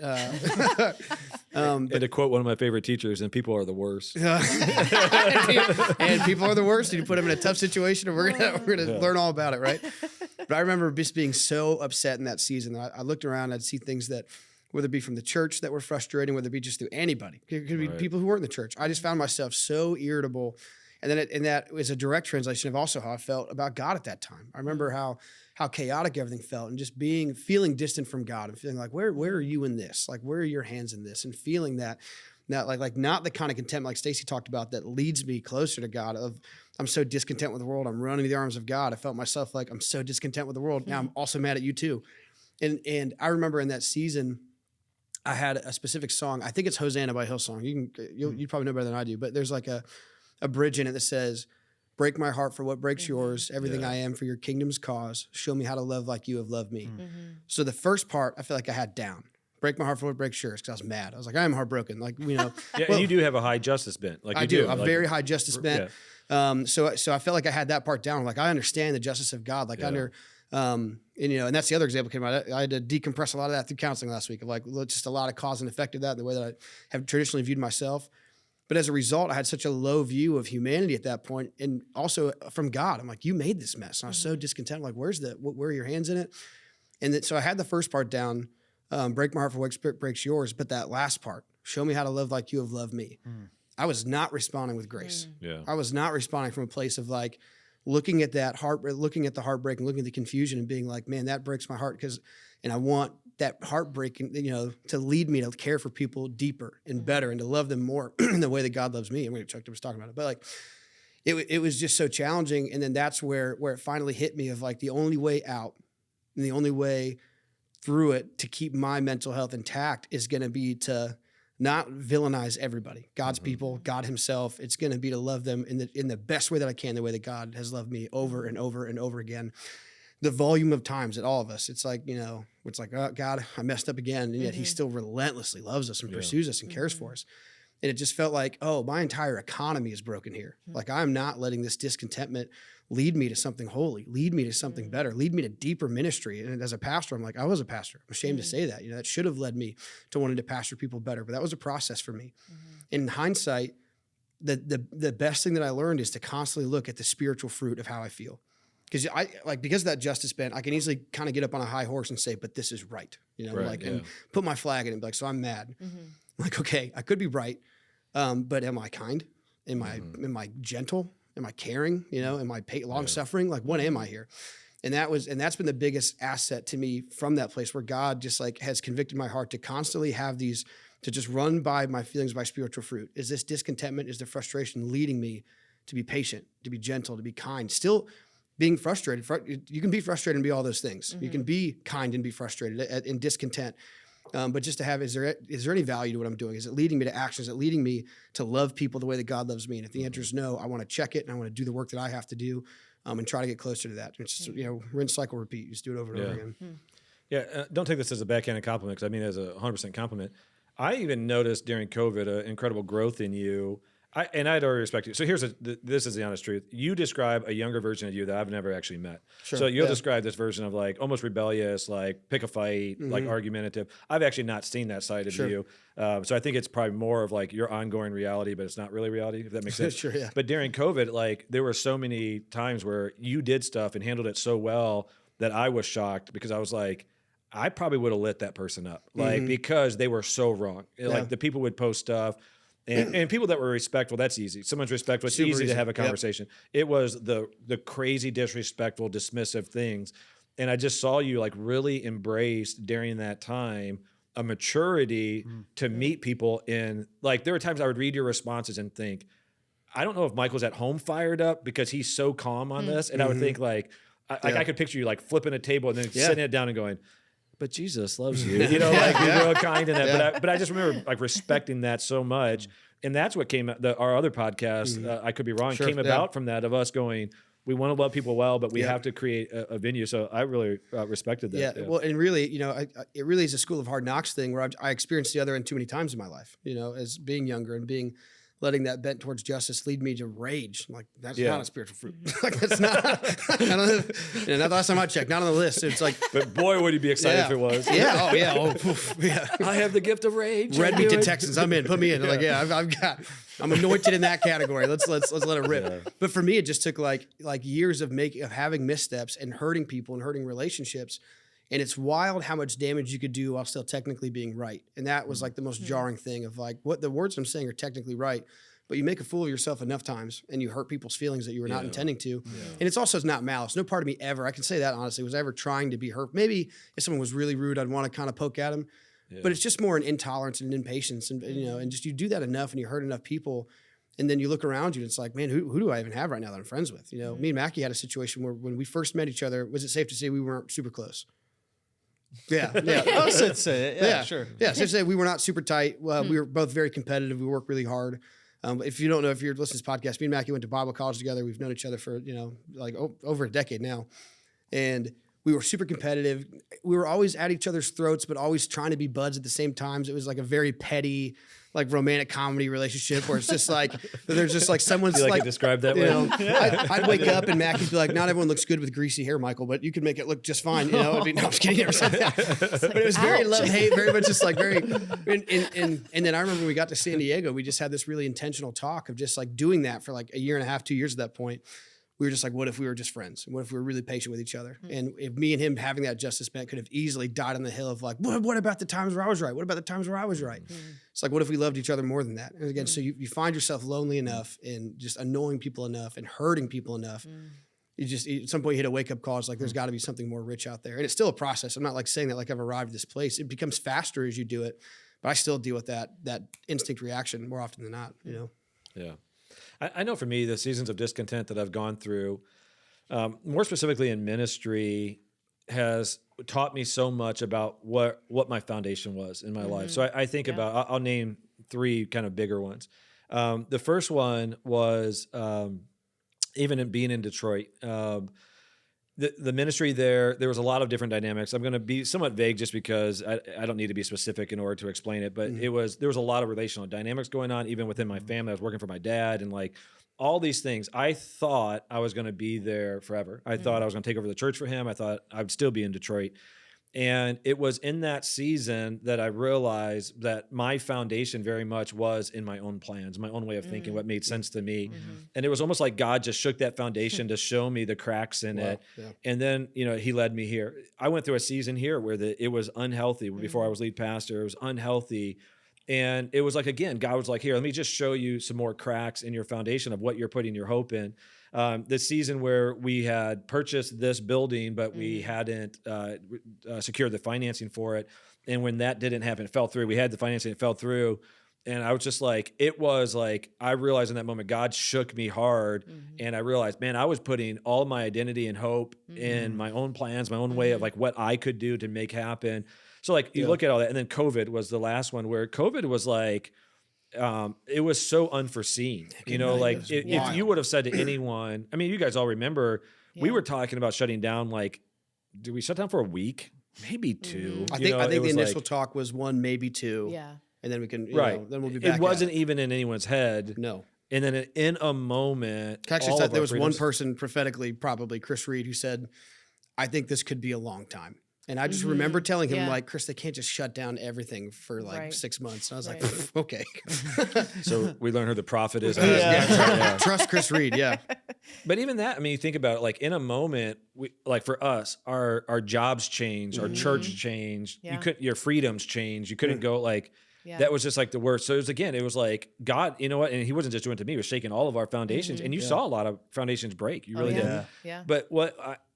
And to quote one of my favorite teachers, and people are the worst. And people are the worst. And you put them in a tough situation, and we're gonna learn all about it, right? But I remember just being so upset in that season. I looked around, I'd see things that, whether it be from the church that were frustrating, whether it be just through anybody. It could be people who weren't in the church. I just found myself so irritable. And then that was a direct translation of also how I felt about God at that time. I remember how chaotic everything felt, and just feeling distant from God and feeling like, where are you in this? Like, where are your hands in this? And feeling that like not the kind of contentment like Stacy talked about that leads me closer to God of, I'm so discontent with the world. I'm running to the arms of God. I felt myself like, I'm so discontent with the world. Now I'm also mad at you too. And I remember in that season, I had a specific song. I think it's Hosanna by Hillsong. You probably know better than I do, but there's like a bridge in it that says, break my heart for what breaks yours, everything I am for your kingdom's cause. Show me how to love like you have loved me. So the first part, I feel like I had down. Break my heart for what breaks yours, because I was mad. I was like, I am heartbroken. Like, Yeah, and you do have a high justice bent. Like I do. A very high justice bent. Yeah. So I felt like I had that part down. Like, I understand the justice of God. Like, and that's the other example came out. I had to decompress a lot of that through counseling last week, of like just a lot of cause and effect of that, the way that I have traditionally viewed myself. But as a result, I had such a low view of humanity at that point, and also from God. I'm like, you made this mess. And I was so discontent. I'm like, where are your hands in it? And so I had the first part down. break my heart for what breaks yours. But that last part, show me how to love like you have loved me. I was not responding with grace. Yeah. I was not responding from a place of like looking at that looking at the heartbreak and looking at the confusion and being like, man, that breaks my heart and I want that heartbreak, to lead me to care for people deeper and better and to love them more in the way that God loves me. I mean, Chuck was talking about it, but like, it was just so challenging. And then that's where it finally hit me of like the only way out and the only way through it to keep my mental health intact is going to be to not villainize everybody, God's people, God himself. It's going to be to love them in the best way that I can, the way that God has loved me over and over and over again. The volume of times that all of us, it's like, it's like, oh God, I messed up again. And yet he still relentlessly loves us and pursues us and cares for us. And it just felt like, oh, my entire economy is broken here. Like I'm not letting this discontentment lead me to something holy, lead me to something better, lead me to deeper ministry. And as a pastor, I'm like, I was a pastor. I'm ashamed to say that. That should have led me to wanting to pastor people better. But that was a process for me. In hindsight, the best thing that I learned is to constantly look at the spiritual fruit of how I feel. Because of that justice bent, I can easily kind of get up on a high horse and say, but this is right. And put my flag in it and be like, so I'm mad. Like, okay, I could be right. But am I kind? Am I gentle? Am I caring? Am I long suffering? Like, what am I here? And that's been the biggest asset to me from that place where God just like has convicted my heart to constantly have these, to just run by my feelings by spiritual fruit. Is this discontentment? Is the frustration leading me to be patient, to be gentle, to be kind? Still being frustrated. You can be frustrated and be all those things. You can be kind and be frustrated and discontent. But just to have, is there any value to what I'm doing? Is it leading me to action? Is it leading me to love people the way that God loves me? And if the answer is no, I want to check it and I want to do the work that I have to do and try to get closer to that. It's just, rinse, cycle, repeat. You just do it over and over again. Yeah. Don't take this as a backhanded compliment because I mean it as a 100% compliment. I even noticed during COVID incredible growth in you. And I'd already respect you. So this is the honest truth. You describe a younger version of you that I've never actually met. Sure. So you'll describe this version of like almost rebellious, like pick a fight, like argumentative. I've actually not seen that side of you. So I think it's probably more of like your ongoing reality, but it's not really reality, if that makes sense. Sure, yeah. But during COVID, like there were so many times where you did stuff and handled it so well that I was shocked because I was like, I probably would have lit that person up, like because they were so wrong. Like the people would post stuff. And people that were respectful, that's easy. Someone's respectful, it's easy to have a conversation. It was the crazy, disrespectful, dismissive things. And I just saw you like really embrace during that time a maturity to meet people in, like there were times I would read your responses and think, I don't know if Michael's at home fired up because he's so calm on this. And I would think like I could picture you like flipping a table and then setting it down and going, but Jesus loves you, like you're real kind in that. But I just remember like respecting that so much. And that's what came out, our other podcast, I could be wrong, came about from that of us going, we want to love people well, but we have to create a venue. So I really respected that. Yeah. Well, and really, it really is a school of hard knocks thing where I experienced the other end too many times in my life, as being younger and letting that bent towards justice lead me to rage. Like that's not a spiritual fruit. Like that's not, not the last time I checked, not on the list. It's like, but boy, would you be excited if it was. Yeah. Oh yeah. Oh, poof, yeah. I have the gift of rage. Red meat to Texans. I'm in. Put me in. Like, I'm anointed in that category. Let's let it rip. Yeah. But for me, it just took like years of having missteps and hurting people and hurting relationships. And it's wild how much damage you could do while still technically being right. And that was like the most jarring thing of like what the words I'm saying are technically right, but you make a fool of yourself enough times and you hurt people's feelings that you were not intending to. Yeah. And it's also not malice. No part of me ever, I can say that honestly, was ever trying to be hurt. Maybe if someone was really rude, I'd want to kind of poke at them. Yeah. But it's just more an intolerance and impatience. And and just you do that enough and you hurt enough people. And then you look around you and it's like, man, who do I even have right now that I'm friends with? Me and Mackie had a situation where when we first met each other, was it safe to say we weren't super close? Yeah. I would say it. Yeah, sure. Yeah, so to say we were not super tight. We were both very competitive. We worked really hard. If you don't know, if you're listening to this podcast, me and Mackie went to Bible college together. We've known each other for, like over a decade now. And we were super competitive. We were always at each other's throats, but always trying to be buds at the same times. It was like a very petty, like romantic comedy relationship where it's just like, there's just like someone's like describe that way. I'd wake up and Mackie'd be like, not everyone looks good with greasy hair, Michael, but you could make it look just fine. It'd be, no, I'm just kidding. But it was very love-hate, very much just like very, and then I remember when we got to San Diego, we just had this really intentional talk of just like doing that for like a year and a half, 2 years at that point, we were just like, what if we were just friends? What if we were really patient with each other? And if me and him having that justice bent could have easily died on the hill of like, what about the times where I was right? What about the times where I was right? It's like, what if we loved each other more than that? And again, so you find yourself lonely enough and just annoying people enough and hurting people enough. You just, at some point you hit a wake up call. It's like, there's got to be something more rich out there. And it's still a process. I'm not like saying that like I've arrived at this place. It becomes faster as you do it, but I still deal with that instinct reaction more often than not, you know? Yeah. I know for me, the seasons of discontent that I've gone through, more specifically in ministry, has taught me so much about what my foundation was in my life. So I think about, I'll name three kind of bigger ones. The first one was even in being in Detroit. The ministry there was a lot of different dynamics. I'm going to be somewhat vague just because I don't need to be specific in order to explain it, but there was a lot of relational dynamics going on, even within my family. I was working for my dad and like all these things. I thought I was going to be there forever. I thought I was going to take over the church for him. I thought I'd still be in Detroit. And it was in that season that I realized that my foundation very much was in my own plans, my own way of thinking, what made sense to me. And it was almost like God just shook that foundation to show me the cracks in it. Yeah. And then, he led me here. I went through a season here where it was unhealthy. Before I was lead pastor, it was unhealthy. And it was like, again, God was like, here, let me just show you some more cracks in your foundation of what you're putting your hope in. The season where we had purchased this building, but we hadn't secured the financing for it. And when that didn't happen, it fell through. We had the financing, it fell through. And I was just like, I realized in that moment, God shook me hard. And I realized, man, I was putting all my identity and hope in my own plans, my own way of like what I could do to make happen. So like you look at all that, and then COVID was the last one where COVID was like, it was so unforeseen, like if you would have said to anyone, I mean, you guys all remember, we were talking about shutting down, like, did we shut down for a week? Maybe two. I think the initial talk was 1, maybe 2. Yeah. And then we can, then we'll be It back. wasn't even in anyone's head. No. And then in a moment, actually, there was one person prophetically, probably Chris Reed, who said, I think this could be a long time. And I just remember telling him, like, Chris, they can't just shut down everything for like 6 months. And I was like, okay. So we learned who the prophet is. Trust Chris Reed, But even that, I mean, you think about it, like in a moment, like for us, our jobs changed, our church changed. Yeah. Your freedoms changed. You couldn't go like, that was just like the worst. So it was like God, you know what? And he wasn't just doing it to me, he was shaking all of our foundations. And you saw a lot of foundations break. You really did. Yeah. But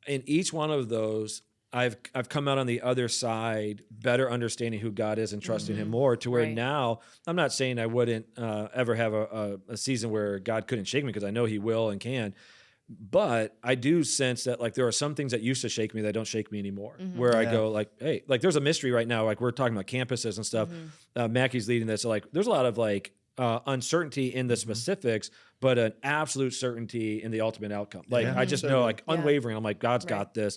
in each one of those, I've come out on the other side, better understanding who God is and trusting him more, to where now I'm not saying I wouldn't ever have a season where God couldn't shake me, because I know he will and can. But I do sense that like there are some things that used to shake me that don't shake me anymore, where I go like, hey, like there's a mystery right now. Like we're talking about campuses and stuff. Mackie's leading this. So like there's a lot of like uncertainty in the specifics, but an absolute certainty in the ultimate outcome. Like I just know, like unwavering. I'm like, God's got this.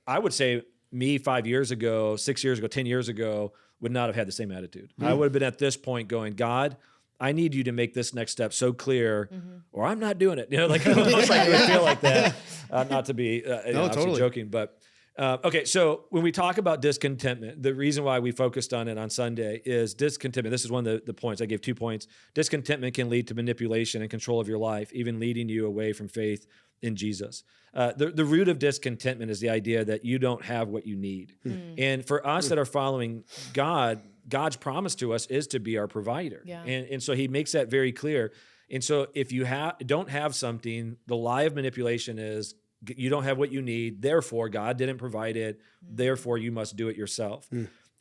I would say me 5 years ago, 6 years ago, 10 years ago would not have had the same attitude. I would have been at this point going, God, I need you to make this next step so clear, or I'm not doing it. Like almost like I would feel like that. Not to be totally joking, but okay. So when we talk about discontentment, the reason why we focused on it on Sunday is discontentment. This is one of the points. I gave 2 points. Discontentment can lead to manipulation and control of your life, even leading you away from faith in Jesus. The root of discontentment is the idea that you don't have what you need. And for us that are following God, God's promise to us is to be our provider. And so he makes that very clear. And so if you don't have something, the lie of manipulation is you don't have what you need, therefore God didn't provide it, therefore you must do it yourself.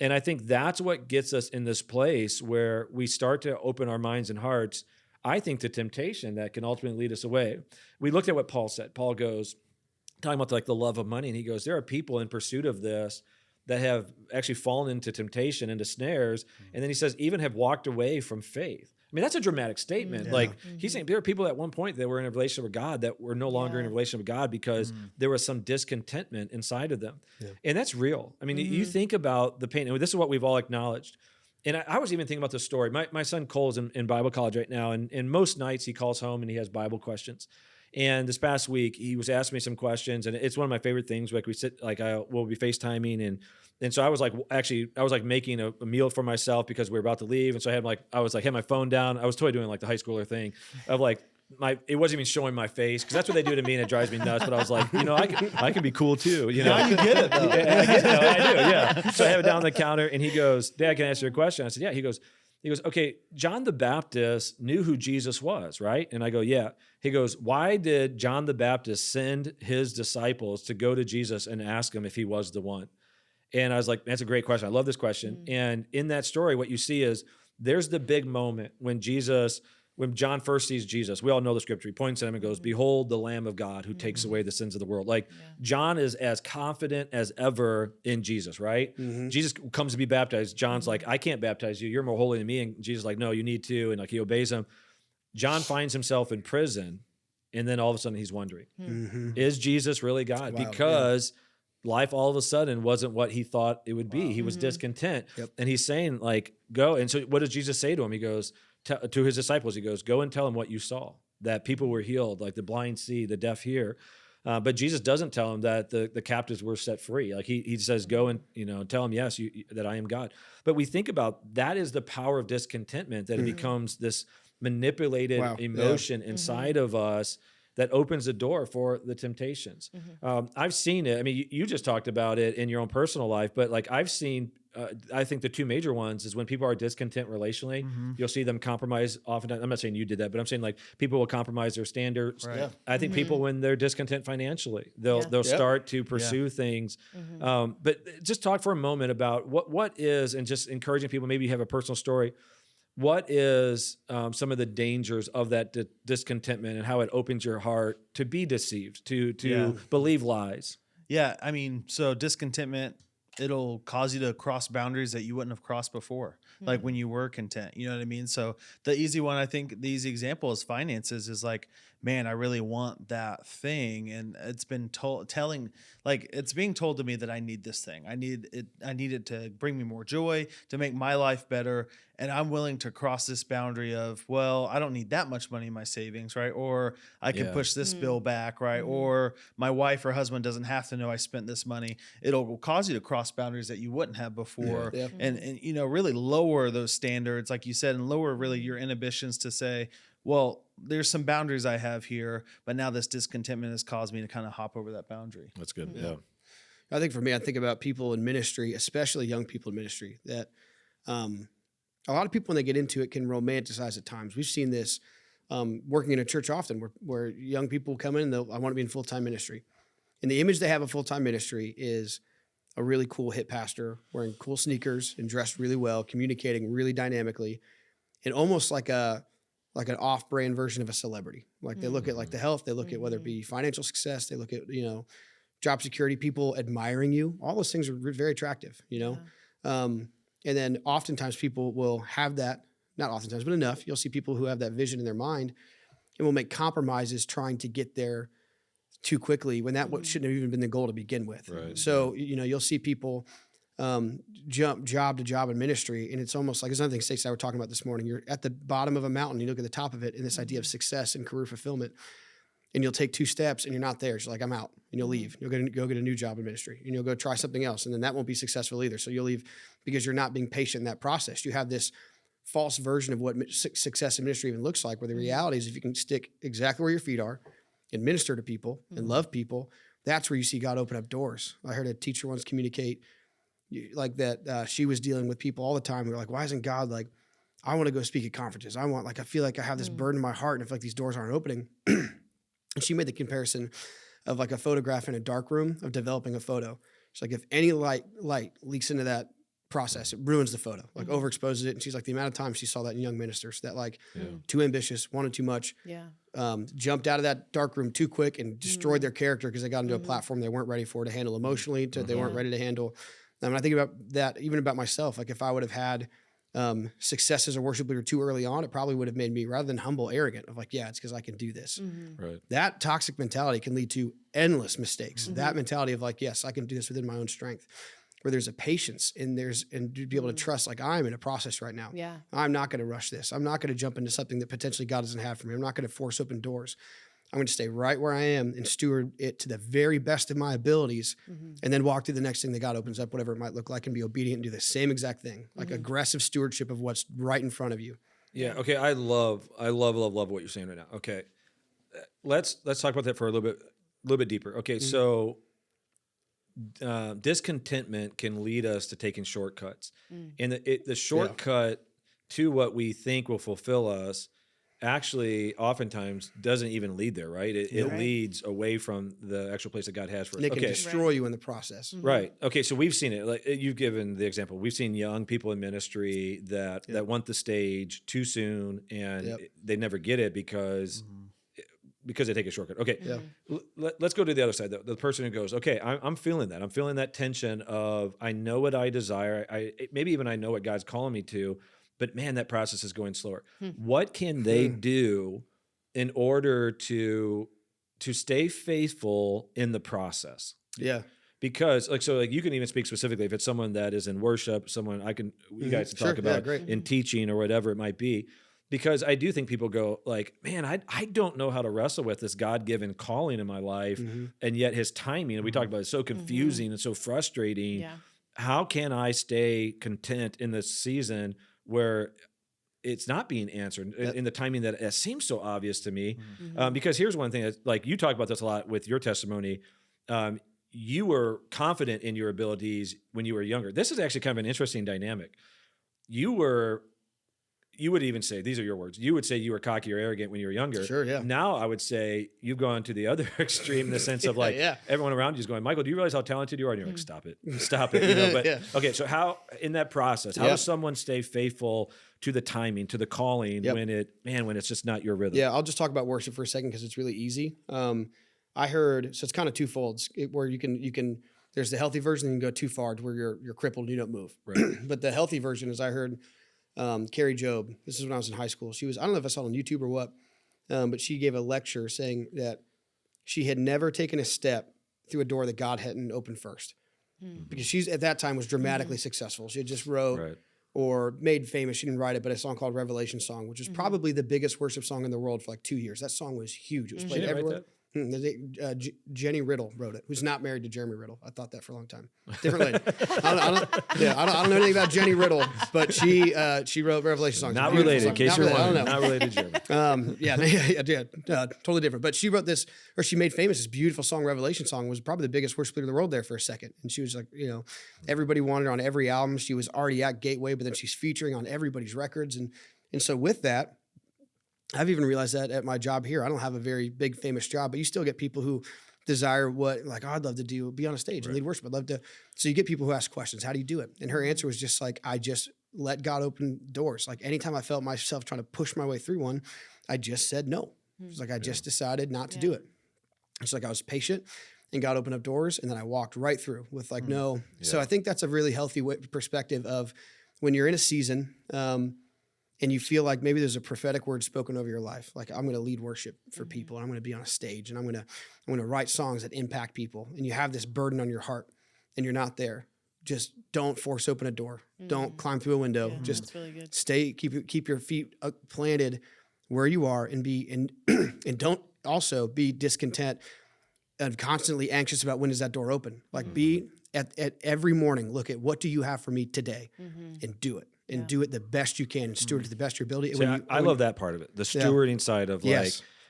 And I think that's what gets us in this place where we start to open our minds and hearts, I think, to temptation that can ultimately lead us away. We looked at what Paul said. Paul goes, talking about like the love of money, and he goes, there are people in pursuit of this that have actually fallen into temptation, into snares. And then he says, even have walked away from faith. I mean, that's a dramatic statement. Like he's saying there are people at one point that were in a relationship with God that were no longer in a relationship with God because there was some discontentment inside of them. And that's real. I mean, you think about the pain, and this is what we've all acknowledged. And I was even thinking about this story. My son Cole is in Bible college right now, and most nights he calls home and he has Bible questions. And this past week, he was asking me some questions, and it's one of my favorite things. Like we sit, like we'll be FaceTiming, and so I was like making a meal for myself because we were about to leave, and so I had my phone down. I was totally doing like the high schooler thing of like it wasn't even showing my face because that's what they do to me and it drives me nuts. But I was like, I can be cool too. Now you get it though. I do. Yeah. So I have it down on the counter and he goes, Dad, can I ask you a question? I said, yeah. He goes, okay, John the Baptist knew who Jesus was, right? And I go, yeah. He goes, why did John the Baptist send his disciples to go to Jesus and ask him if he was the one? And I was like, that's a great question. I love this question. And in that story, what you see is there's the big moment when John first sees Jesus. We all know the scripture. He points at him and goes, behold the Lamb of God who takes away the sins of the world. Like John is as confident as ever in Jesus, right? Jesus comes to be baptized. John's like, I can't baptize you. You're more holy than me. And Jesus is like, no, you need to. And like he obeys him. John finds himself in prison. And then all of a sudden he's wondering, is Jesus really God? Wow, Because life all of a sudden wasn't what he thought it would be. He was discontent. And he's saying like, go. And so what does Jesus say to him? He goes, to his disciples, he goes, go and tell them what you saw, that people were healed, like the blind see, the deaf hear. But Jesus doesn't tell them that the captives were set free. Like he says, go and tell them, yes, that I am God. But we think about that is the power of discontentment, that it becomes this manipulated emotion inside of us that opens the door for the temptations. I've seen it. I mean, you just talked about it in your own personal life, but like I've seen, I think the two major ones is when people are discontent relationally, you'll see them compromise oftentimes. I'm not saying you did that, but I'm saying like people will compromise their standards. Right. Yeah. I think people, when they're discontent financially, they'll start to pursue things. But just talk for a moment about what is, and just encouraging people, maybe you have a personal story. What is some of the dangers of that discontentment and how it opens your heart to be deceived, to believe lies? Yeah, I mean, so discontentment, it'll cause you to cross boundaries that you wouldn't have crossed before, like when you were content. You know what I mean? So the easy one, I think the easy example is finances, is like, man, I really want that thing. And it's been it's being told to me that I need this thing. I need it to bring me more joy, to make my life better. And I'm willing to cross this boundary of, well, I don't need that much money in my savings, right? Or I can push this bill back, right? Or my wife or husband doesn't have to know I spent this money. It'll cause you to cross boundaries that you wouldn't have before. And really lower those standards, like you said, and lower really your inhibitions to say, well, there's some boundaries I have here, but now this discontentment has caused me to kind of hop over that boundary. That's good. Yeah. I think for me, I think about people in ministry, especially young people in ministry, that a lot of people, when they get into it, can romanticize at times. We've seen this working in a church often where young people come in and I want to be in full-time ministry. And the image they have of full-time ministry is a really cool hip pastor wearing cool sneakers and dressed really well, communicating really dynamically, and almost like an off-brand version of a celebrity. Like they look at like the health, they look at whether it be financial success, they look at, job security, people admiring you. All those things are very attractive, and then oftentimes people will have that, not oftentimes, but enough. You'll see people who have that vision in their mind and will make compromises trying to get there too quickly when that shouldn't have even been the goal to begin with. Right. So, you'll see people jump job to job in ministry, and it's almost like, there's another thing Stacey and I were talking about this morning. You're at the bottom of a mountain, you look at the top of it, and this idea of success and career fulfillment, and you'll take 2 steps and you're not there. So like, I'm out, and you'll leave. You'll go get a new job in ministry, and you'll go try something else, and then that won't be successful either. So you'll leave because you're not being patient in that process. You have this false version of what success in ministry even looks like, where the reality is if you can stick exactly where your feet are and minister to people and love people, that's where you see God open up doors. I heard a teacher once communicate like that. She was dealing with people all the time. We were like, why isn't God like, I want to go speak at conferences. I feel like I have this burden in my heart, and I feel like these doors aren't opening. And she made the comparison of like a photograph in a dark room of developing a photo. She's like, if any light leaks into that process, it ruins the photo, like overexposes it. And she's like, the amount of times she saw that in young ministers that like too ambitious, wanted too much, jumped out of that dark room too quick and destroyed their character because they got into a platform they weren't ready for to handle emotionally, they weren't ready to handle. I think about that, even about myself. Like if I would have had success as a worship leader too early on, it probably would have made me, rather than humble, arrogant of like, yeah, it's because I can do this. Right. That toxic mentality can lead to endless mistakes. That mentality of like, yes, I can do this within my own strength, where there's a patience and to be able to trust, like, I'm in a process right now. Yeah. I'm not going to rush this. I'm not going to jump into something that potentially God doesn't have for me. I'm not going to force open doors. I'm going to stay right where I am and steward it to the very best of my abilities, and then walk through the next thing that God opens up, whatever it might look like, and be obedient and do the same exact thing, like aggressive stewardship of what's right in front of you. Yeah. Okay. I love what you're saying right now. Okay. let's talk about that for a little bit deeper. Okay, so discontentment can lead us to taking shortcuts, and the shortcut to what we think will fulfill us actually oftentimes doesn't even lead there, right? It Right. leads away from the actual place that God has for us. And it can Okay, destroy you in the process. right. Okay, so we've seen it. Like you've given the example. We've seen young people in ministry that want the stage too soon, and they never get it because they take a shortcut. Okay, let's go to the other side. The person who goes, okay, I'm feeling that. I'm feeling that tension of I know what I desire. Maybe even I know what God's calling me to, but man, that process is going slower. What can they do in order to stay faithful in the process? Yeah. Because you can even speak specifically if it's someone that is in worship, someone you guys can talk about great. in teaching or whatever it might be. Because I do think people go like, man, I don't know how to wrestle with this God-given calling in my life, and yet his timing, and we talked about it, is so confusing and so frustrating. Yeah. How can I stay content in this season where it's not being answered in the timing that seems so obvious to me? Because here's one thing that, like, you talk about this a lot with your testimony. You were confident in your abilities when you were younger. This is actually kind of an interesting dynamic. You would even say, these are your words, you would say you were cocky or arrogant when you were younger. Sure, yeah. Now I would say you've gone to the other extreme in the sense of like everyone around you is going, Michael, do you realize how talented you are? And you're like, stop it. You know, but okay, so how in that process, how does someone stay faithful to the timing, to the calling when it's just not your rhythm? Yeah, I'll just talk about worship for a second because it's really easy. I heard, so it's kind of twofold, where you can there's the healthy version and you can go too far to where you're crippled and you don't move. Right. But the healthy version is I heard Carrie Job. This is when I was in high school. I don't know if I saw it on YouTube or what, but she gave a lecture saying that she had never taken a step through a door that God hadn't opened first. Because she's at that time was dramatically successful. She had just wrote or made famous. She didn't write it, but a song called Revelation Song, which was probably the biggest worship song in the world for like 2 years. That song was huge. It was played everywhere. Jenny Riddle wrote it, who's not married to Jeremy Riddle. I thought that for a long time. Different lady. I don't know anything about Jenny Riddle, but she wrote Revelation Songs. Not related, in case you're wondering. Not related to Jeremy. Totally different. But she wrote this, or she made famous this beautiful song, Revelation Song, was probably the biggest worship leader in the world there for a second. And she was like, everybody wanted her on every album. She was already at Gateway, but then she's featuring on everybody's records. And so with that, I've even realized that at my job here. I don't have a very big famous job, but you still get people who desire I'd love to be on a stage and lead worship. I'd love to. So you get people who ask questions, how do you do it? And her answer was just like, I just let God open doors. Like anytime I felt myself trying to push my way through one, I just said no. It's like, I just decided not to do it. It's like I was patient and God opened up doors and then I walked right through with like, no. Yeah. So I think that's a really healthy perspective of when you're in a season, and you feel like maybe there's a prophetic word spoken over your life. Like I'm going to lead worship for people and I'm going to be on a stage and I'm going to write songs that impact people. And you have this burden on your heart and you're not there. Just don't force open a door. Don't climb through a window. Yeah, just really good. Stay, keep your feet planted where you are and and don't also be discontent and constantly anxious about when is that door open. Like be at every morning, look at what do you have for me today and do it. And do it the best you can and steward it to the best of your ability. See, I love that part of it, the stewarding side of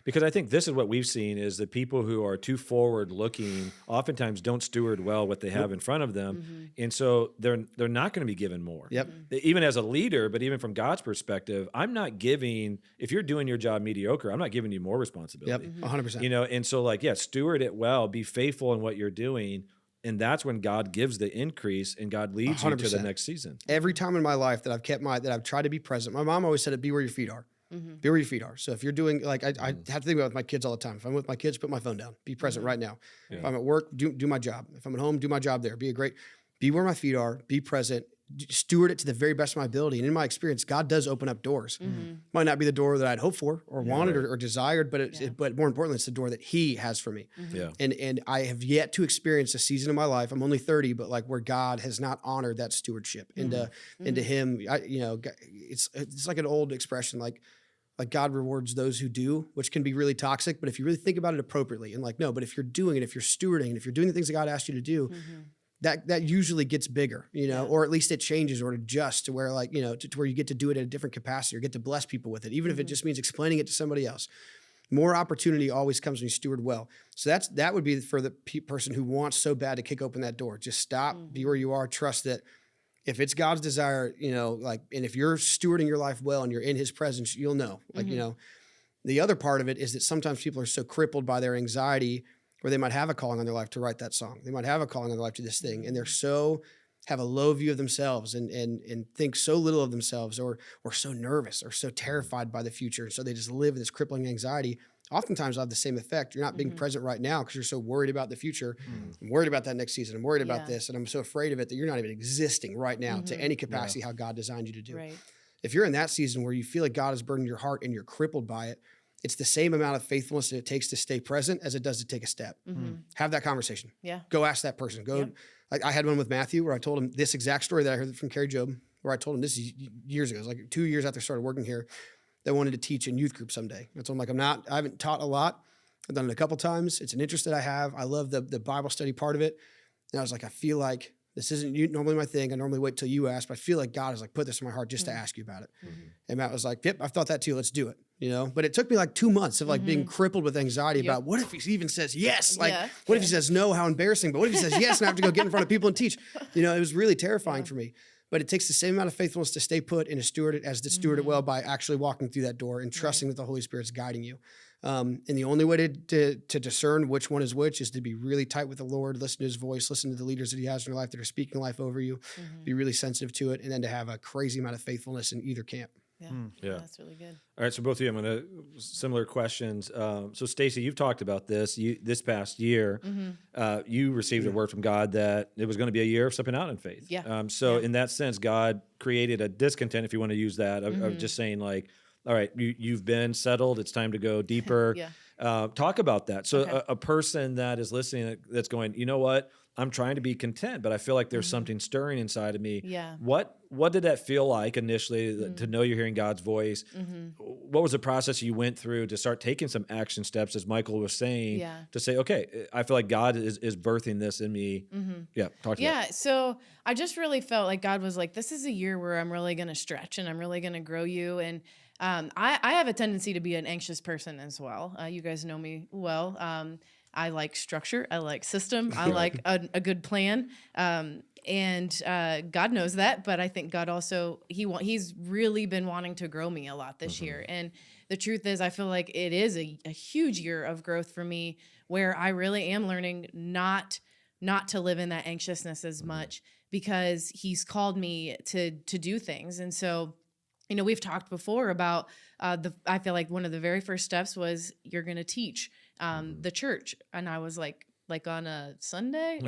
because I think this is what we've seen is that people who are too forward looking oftentimes don't steward well what they have in front of them. And so they're not going to be given more. Even as a leader, but even from God's perspective, I'm not giving, if you're doing your job mediocre, I'm not giving you more responsibility. 100%. And so steward it well, be faithful in what you're doing. And that's when God gives the increase and God leads 100%. You to the next season. Every time in my life that I've tried to be present. My mom always said, be where your feet are. Be where your feet are. So if you're doing, I have to think about it with my kids all the time. If I'm with my kids, put my phone down. Be present right now. Yeah. If I'm at work, do my job. If I'm at home, do my job there. Be where my feet are. Be present. Steward it to the very best of my ability. And in my experience, God does open up doors. Might not be the door that I'd hoped for or wanted or desired, but more importantly, it's the door that He has for me. And I have yet to experience a season of my life. I'm only 30, but where God has not honored that stewardship into Him. It's like an old expression, like God rewards those who do, which can be really toxic. But if you really think about it appropriately and but if you're doing it, if you're stewarding, and if you're doing the things that God asked you to do, that usually gets bigger, or at least it changes or adjusts to where to where you get to do it in a different capacity or get to bless people with it, even if it just means explaining it to somebody else. More opportunity always comes when you steward well. So that would be for the person who wants so bad to kick open that door. Just stop, be where you are, trust that if it's God's desire, and if you're stewarding your life well and you're in his presence, you'll know. The other part of it is that sometimes people are so crippled by their anxiety where they might have a calling on their life to write that song. They might have a calling on their life to this thing. And they're have a low view of themselves and think so little of themselves or so nervous or so terrified by the future. So they just live in this crippling anxiety. Oftentimes have the same effect. You're not being present right now because you're so worried about the future. I'm worried about that next season. I'm worried about this. And I'm so afraid of it that you're not even existing right now to any capacity how God designed you to do. Right. If you're in that season where you feel like God has burdened your heart and you're crippled by it, it's the same amount of faithfulness that it takes to stay present as it does to take a step. Have that conversation. Yeah. Go ask that person. Like I had one with Matthew where I told him this exact story that I heard from Carrie Job, where I told him this years ago. It was like 2 years after I started working here. They wanted to teach in youth group someday. I told him, I haven't taught a lot. I've done it a couple times. It's an interest that I have. I love the Bible study part of it. And I was like, I feel like this isn't normally my thing. I normally wait till you ask, but I feel like God has like put this in my heart just to ask you about it. And Matt was like, yep, I've thought that too. Let's do it. But it took me like 2 months of like being crippled with anxiety about what if he even says yes? Like, what if he says no? How embarrassing. But what if he says yes and I have to go get in front of people and teach? It was really terrifying for me. But it takes the same amount of faithfulness to stay put and to steward it as to steward it well by actually walking through that door and trusting that the Holy Spirit's guiding you. And the only way to discern which one is which is to be really tight with the Lord, listen to his voice, listen to the leaders that he has in your life that are speaking life over you, be really sensitive to it, and then to have a crazy amount of faithfulness in either camp. Yeah, that's really good. All right, so both of you, I'm going to similar questions. So Stacy, you've talked about this. This past year, you received a word from God that it was going to be a year of stepping out in faith. Yeah. So in that sense, God created a discontent, if you want to use that, of just saying like, all right, you've been settled. It's time to go deeper. Talk about that. So a person that is listening that's going, you know what? I'm trying to be content, but I feel like there's something stirring inside of me. Yeah. What did that feel like initially to know you're hearing God's voice? What was the process you went through to start taking some action steps, as Michael was saying, to say, okay, I feel like God is birthing this in me. Yeah, talk to me. Yeah, so I just really felt like God was like, this is a year where I'm really going to stretch and I'm really going to grow you. And I have a tendency to be an anxious person as well. You guys know me well. I like structure. I like system. I like a good plan. And God knows that, but I think God also, he's really been wanting to grow me a lot this year. And the truth is, I feel like it is a huge year of growth for me where I really am learning not to live in that anxiousness as much because he's called me to do things. And so, we've talked before about I feel like one of the very first steps was you're going to teach the church. And I was like on a Sunday.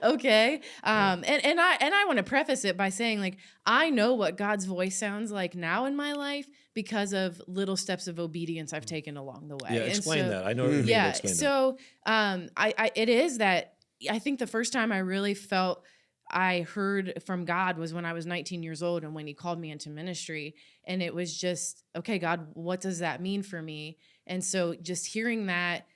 Okay. And I want to preface it by saying like, I know what God's voice sounds like now in my life because of little steps of obedience I've taken along the way. Yeah. Explain that. I know what you mean. Yeah. Explain So, it is that I think the first time I really felt I heard from God was when I was 19 years old and when he called me into ministry. And it was just, okay, God, what does that mean for me? And so just hearing that,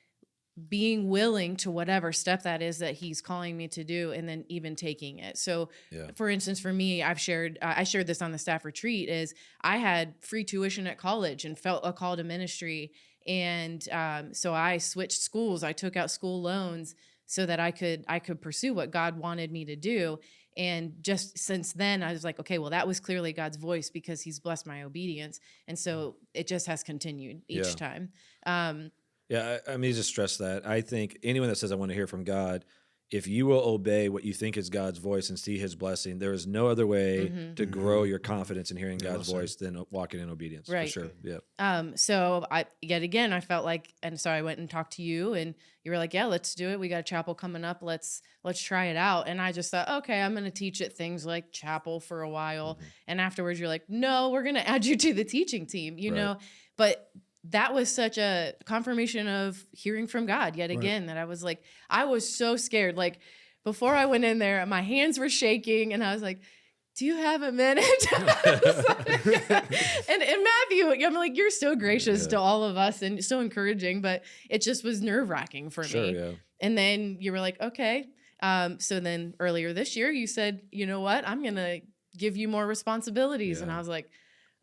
being willing to whatever step that is that he's calling me to do, and then even taking it. So for instance, for me, I shared this on the staff retreat is I had free tuition at college and felt a call to ministry. And so I switched schools. I took out school loans so that I could pursue what God wanted me to do. And just since then, I was like, okay, well, that was clearly God's voice because he's blessed my obedience. And so it just has continued each time. Yeah, I mean, just stress that. I think anyone that says, I want to hear from God, if you will obey what you think is God's voice and see his blessing, there is no other way to grow your confidence in hearing God's voice than walking in obedience. Right. For sure. Yeah. So I felt like, and so I went and talked to you and you were like, yeah, let's do it. We got a chapel coming up. Let's try it out. And I just thought, okay, I'm going to teach at things like chapel for a while. And afterwards you're like, no, we're going to add you to the teaching team, you know, but that was such a confirmation of hearing from God yet again, that I was like, I was so scared. Like before I went in there, my hands were shaking and I was like, do you have a minute? and Matthew, I'm like, you're so gracious to all of us and so encouraging, but it just was nerve wracking for me. Yeah. And then you were like, okay. So then earlier this year you said, you know what, I'm going to give you more responsibilities. And I was like,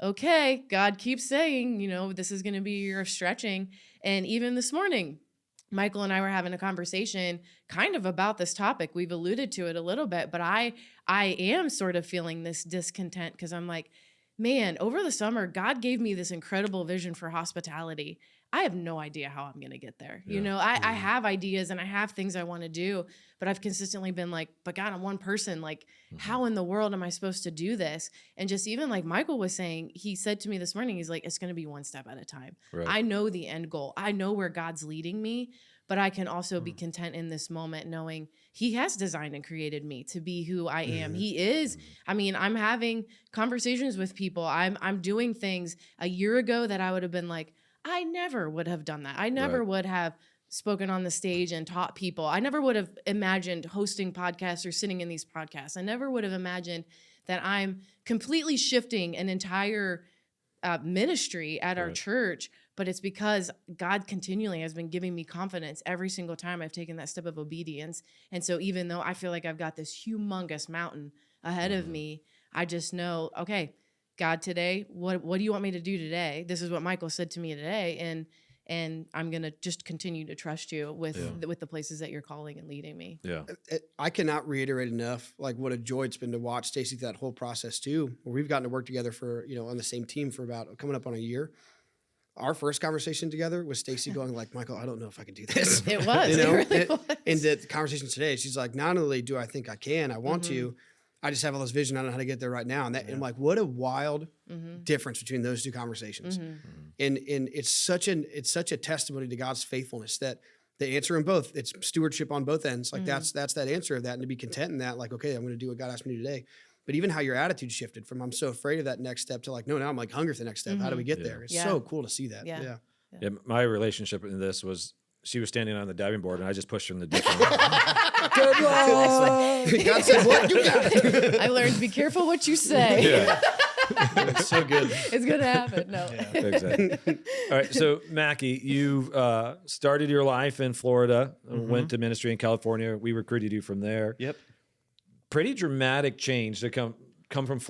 okay, God keeps saying, this is going to be your stretching. And even this morning, Michael and I were having a conversation kind of about this topic. We've alluded to it a little bit, but I am sort of feeling this discontent because I'm like, man, over the summer, God gave me this incredible vision for hospitality. I have no idea how I'm going to get there. Yeah. I have ideas and I have things I want to do, but I've consistently been like, but God, I'm one person. Like, how in the world am I supposed to do this? And just even like Michael was saying, he said to me this morning, he's like, it's going to be one step at a time. Right. I know the end goal. I know where God's leading me, but I can also be content in this moment knowing he has designed and created me to be who I am. He is. I mean, I'm having conversations with people. I'm doing things a year ago that I would have been like, I never would have done that. I never would have spoken on the stage and taught people. I never would have imagined hosting podcasts or sitting in these podcasts. I never would have imagined that I'm completely shifting an entire ministry at our church, but it's because God continually has been giving me confidence every single time I've taken that step of obedience. And so even though I feel like I've got this humongous mountain ahead of me, I just know, okay, God, today, what do you want me to do today? This is what Michael said to me today, and I'm gonna just continue to trust you with the places that you're calling and leading me. Yeah. I cannot reiterate enough like what a joy it's been to watch Stacy through that whole process too. Where we've gotten to work together for on the same team for about coming up on a year. Our first conversation together was Stacy going like, Michael, I don't know if I can do this. It was. It really was. And the conversation today, she's like, not only do I think I can, I want to. I just have all this vision. I don't know how to get there right now. And I'm like, what a wild difference between those two conversations. And it's such a testimony to God's faithfulness that the answer in both, it's stewardship on both ends. Like that's that answer of that, and to be content in that, like, okay, I'm going to do what God asked me to do today. But even how your attitude shifted from I'm so afraid of that next step to like, no, now I'm like hungry for the next step. How do we get there? It's so cool to see that. Yeah. Yeah, my relationship in this was she was standing on the diving board and I just pushed her in the deep end. Good luck. God said, what? You got it. I learned to be careful what you say. Yeah. It's so good. It's going to happen. No. Exactly. All right. So, Mackie, you've started your life in Florida, went to ministry in California. We recruited you from there. Yep. Pretty dramatic change to come from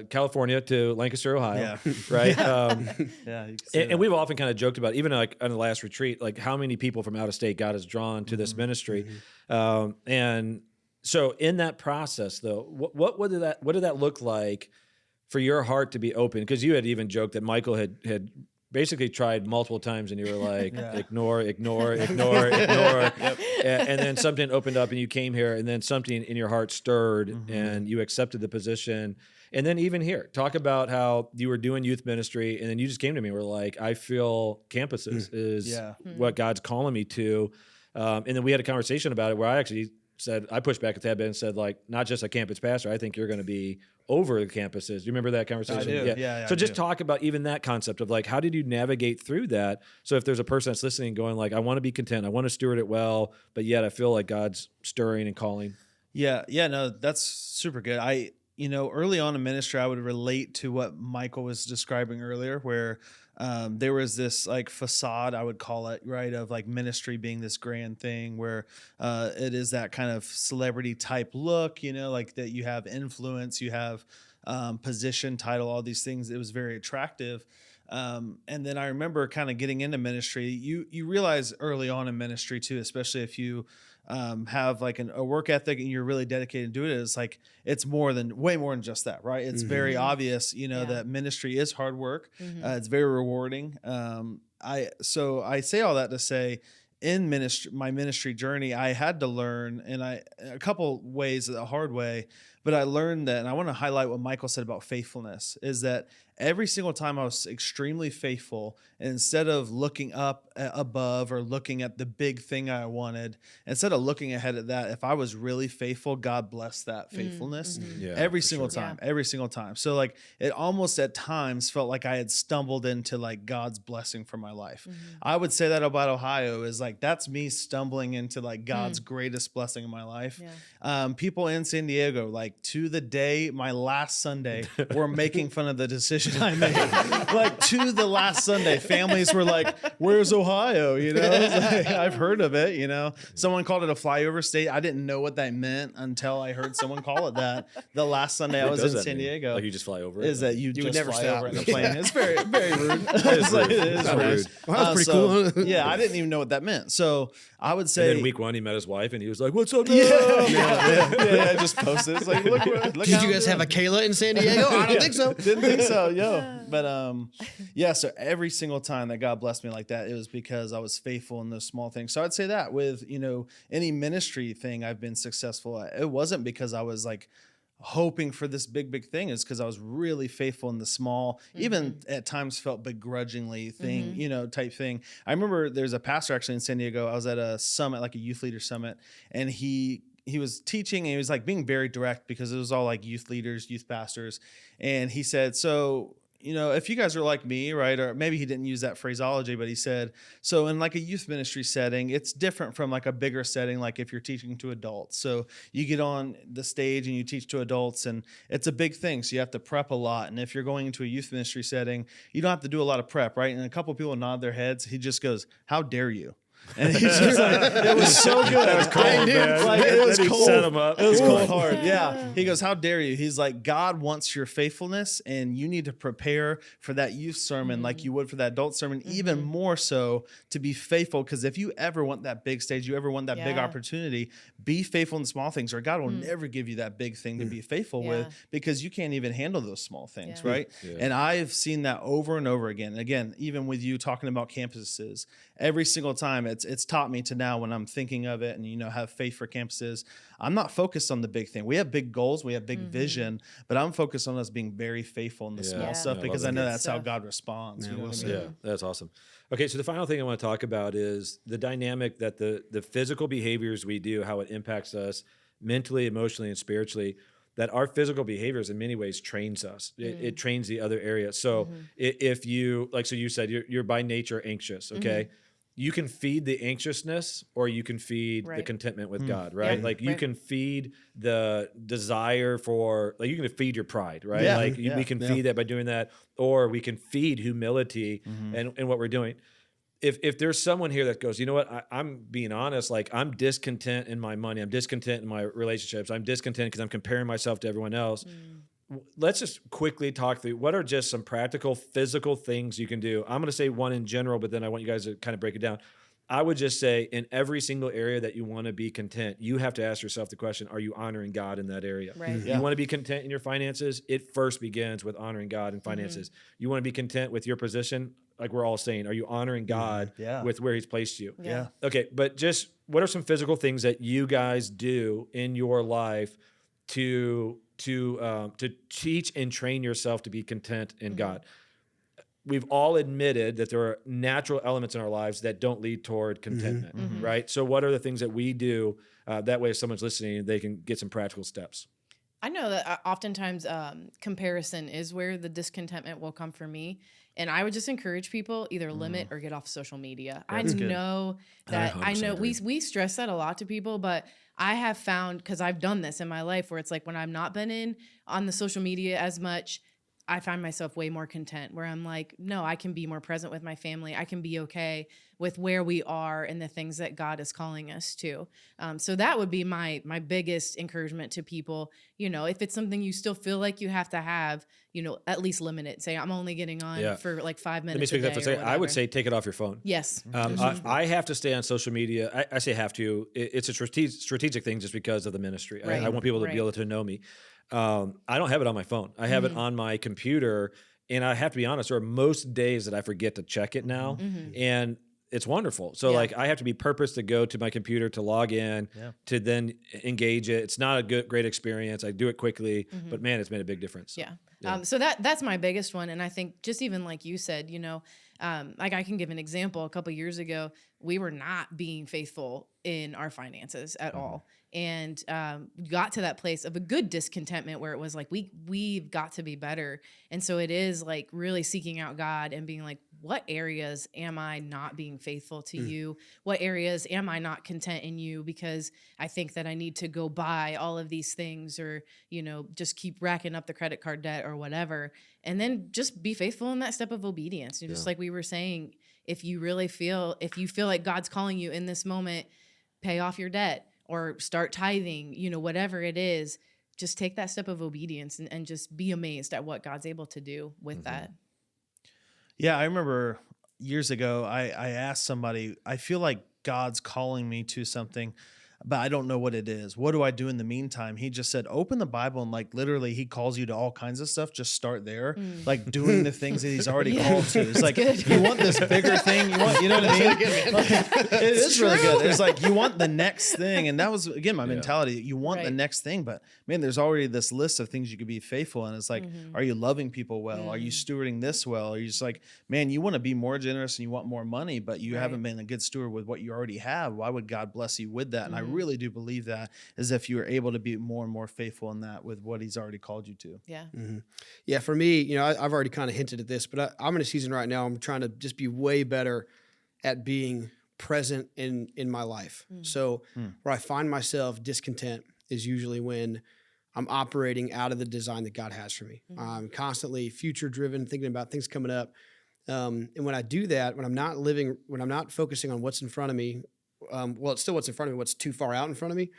California to Lancaster, Ohio, Yeah. right? Yeah. You can say And that. we've often kind of joked about, even like on the last retreat, like how many people from out of state God has drawn to this ministry. And so in that process, though, what did that look like for your heart to be open? Because you had even joked that Michael had basically tried multiple times and you were like, ignore. And then something opened up and you came here and then something in your heart stirred and you accepted the position. And then even here, talk about how you were doing youth ministry and then you just came to me and were like, I feel campuses is what God's calling me to. And then we had a conversation about it where I actually said, I pushed back a tad bit and said, like, not just a campus pastor, I think you're going to be over the campuses. Do you remember that conversation? I do. Yeah, So I just do. talk about even that concept of like, how did you navigate through that? So if there's a person that's listening going like, I want to be content, I want to steward it well, but yet I feel like God's stirring and calling. Yeah, no, that's super good. Early on in ministry, I would relate to what Michael was describing earlier, where there was this like facade, I would call it, right, of like ministry being this grand thing where it is that kind of celebrity type look, like that you have influence, you have position, title, all these things. It was very attractive. And then I remember kind of getting into ministry. You realize early on in ministry too, especially if you have like a work ethic and you're really dedicated to do it, it's like it's way more than just that, right? It's very obvious, that ministry is hard work. It's very rewarding. I say all that to say, in my ministry journey, I had to learn, and a couple ways, the hard way, but I learned that, and I want to highlight what Michael said about faithfulness, is that every single time I was extremely faithful, and instead of looking up above or looking at the big thing I wanted, instead of looking ahead at that, if I was really faithful, God blessed that faithfulness every single time. So like it almost at times felt like I had stumbled into like God's blessing for my life. I would say that about Ohio is like, that's me stumbling into like God's greatest blessing in my life. People in San Diego, like to the day, my last Sunday, were making fun of the decision decision I made. Like to the last Sunday, families were like, "Where's Ohio?" You know, like, I've heard of it. You know, someone called it a flyover state. I didn't know what that meant until I heard someone call it that. The last Sunday I was in San Diego. Like you just fly over it? Is that you would just never fly stop. over in a plane? It's very, very rude. It's rude. It is Not rude. rude. Well, that's pretty cool. Yeah, I didn't even know what that meant. So I would And say then week 1, he met his wife, and he was like, "What's up?" yeah, just post it. It's like, look Did you guys have a Kayla in San Diego? I don't think so. Didn't think so, But yeah, so every single time that God blessed me like that, it was because I was faithful in those small things. So I'd say that with, any ministry thing I've been successful at, it wasn't because I was like hoping for this big thing. Is because I was really faithful in the small, even at times felt begrudgingly thing, type thing. I remember there's a pastor actually in San Diego. I was at a summit, like a youth leader summit, and he was teaching and he was like being very direct because it was all like youth leaders, youth pastors. And he said, so, if you guys are like me, right? Or maybe he didn't use that phraseology, but he said, so in like a youth ministry setting, it's different from like a bigger setting. Like if you're teaching to adults, so you get on the stage and you teach to adults and it's a big thing. So you have to prep a lot. And if you're going into a youth ministry setting, you don't have to do a lot of prep, right? And a couple of people nod their heads. He just goes, "How dare you?" And he's just like, it was so good. It was cold, man. Like, it was cold. Set him up. It was cold hard. Yeah. He goes, "How dare you?" He's like, God wants your faithfulness, and you need to prepare for that youth sermon like you would for that adult sermon, even more so to be faithful. Because if you ever want that big stage, you ever want that big opportunity, be faithful in small things, or God will never give you that big thing to be faithful with, because you can't even handle those small things, right? Yeah. And I've seen that over and over again. And again, even with you talking about campuses, every single time it's taught me to now when I'm thinking of it and, have faith for campuses, I'm not focused on the big thing. We have big goals, we have big vision, but I'm focused on us being very faithful in the small stuff, because I know that's how God responds. You know what I mean? Yeah, that's awesome. Okay, so the final thing I want to talk about is the dynamic that the physical behaviors we do, how it impacts us mentally, emotionally, and spiritually. That our physical behaviors in many ways trains us. It trains the other areas. So if you, like, so you said you're by nature anxious, okay? You can feed the anxiousness, or you can feed the contentment with God, right? Like you can feed the desire for, like you can feed your pride, right? Yeah. Like we can feed that by doing that, or we can feed humility and what we're doing. If there's someone here that goes, you know what, I'm being honest, like I'm discontent in my money, I'm discontent in my relationships, I'm discontent because I'm comparing myself to everyone else. Let's just quickly talk through what are just some practical physical things you can do. I'm going to say one in general, but then I want you guys to kind of break it down. I would just say in every single area that you want to be content, you have to ask yourself the question, are you honoring God in that area? Right. You want to be content in your finances? It first begins with honoring God in finances. You want to be content with your position? Like we're all saying, are you honoring God with where he's placed you? Yeah. Okay, but just what are some physical things that you guys do in your life to teach and train yourself to be content in God? We've all admitted that there are natural elements in our lives that don't lead toward contentment, right? So what are the things that we do that way if someone's listening, they can get some practical steps? I know that oftentimes comparison is where the discontentment will come for me. And I would just encourage people either limit or get off social media. I know we stress that a lot to people, but I have found, because I've done this in my life, where it's like when I've not been on the social media as much, I find myself way more content, where I'm like, no, I can be more present with my family. I can be okay with where we are and the things that God is calling us to. So that would be my biggest encouragement to people. If it's something you still feel like you have to have, at least limit it. Say, I'm only getting on for like 5 minutes. Let me speak that for a second. I would say take it off your phone. Yes. I have to stay on social media. I say have to. It's a strategic thing just because of the ministry. Right. I want people to be able to know me. I don't have it on my phone. I have it on my computer, and I have to be honest, there are most days that I forget to check it now, and it's wonderful. So like I have to be purposed to go to my computer to log in, to then engage it. It's not a great experience. I do it quickly, but man, it's made a big difference. So that's my biggest one. And I think just even like you said, like I can give an example. A couple of years ago, we were not being faithful in our finances at all. And got to that place of a good discontentment where it was like, we've got to be better. And so it is like really seeking out God and being like, what areas am I not being faithful to you? What areas am I not content in you because I think that I need to go buy all of these things or, just keep racking up the credit card debt or whatever. And then just be faithful in that step of obedience. And just like we were saying, if you feel like God's calling you in this moment, pay off your debt or start tithing, whatever it is, just take that step of obedience and just be amazed at what God's able to do with that. Yeah, I remember years ago, I asked somebody, I feel like God's calling me to something, but I don't know what it is. What do I do in the meantime? He just said, open the Bible, and like literally he calls you to all kinds of stuff. Just start there, like doing the things that he's already called to. It's like, you want this bigger thing? You know what I mean? It is really good. It's like, you want the next thing. And that was, again, my mentality. You want the next thing, but man, there's already this list of things you could be faithful in. It's like, are you loving people well? Are you stewarding this well? Are you just like, man, you want to be more generous and you want more money, but you haven't been a good steward with what you already have. Why would God bless you with that? And I really do believe that, as if you were able to be more and more faithful in that with what he's already called you to. Yeah. Yeah, for me, I've already kind of hinted at this, but I'm in a season right now. I'm trying to just be way better at being present in my life. So where I find myself discontent is usually when I'm operating out of the design that God has for me. I'm constantly future driven, thinking about things coming up. And when I do that, when I'm not focusing on what's in front of me, it's still what's in front of me, what's too far out in front of me,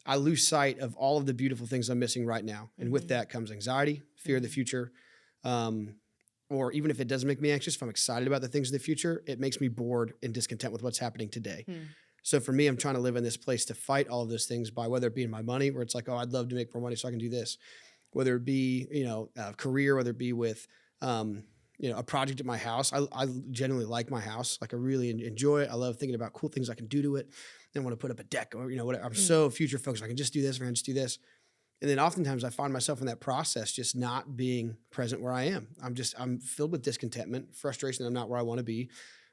I lose sight of all of the beautiful things I'm missing right now. And with that comes anxiety, fear of the future. Or even if it doesn't make me anxious, if I'm excited about the things in the future, it makes me bored and discontent with what's happening today. So for me, I'm trying to live in this place to fight all of those things by whether it be in my money, where it's like, oh, I'd love to make more money so I can do this. Whether it be, a career, whether it be with, a project at my house. I genuinely like my house. Like I really enjoy it. I love thinking about cool things I can do to it. Then want to put up a deck or, whatever. I'm so future focused. I can just do this or I can just do this. And then oftentimes I find myself in that process just not being present where I am. I'm filled with discontentment, frustration that I'm not where I want to be.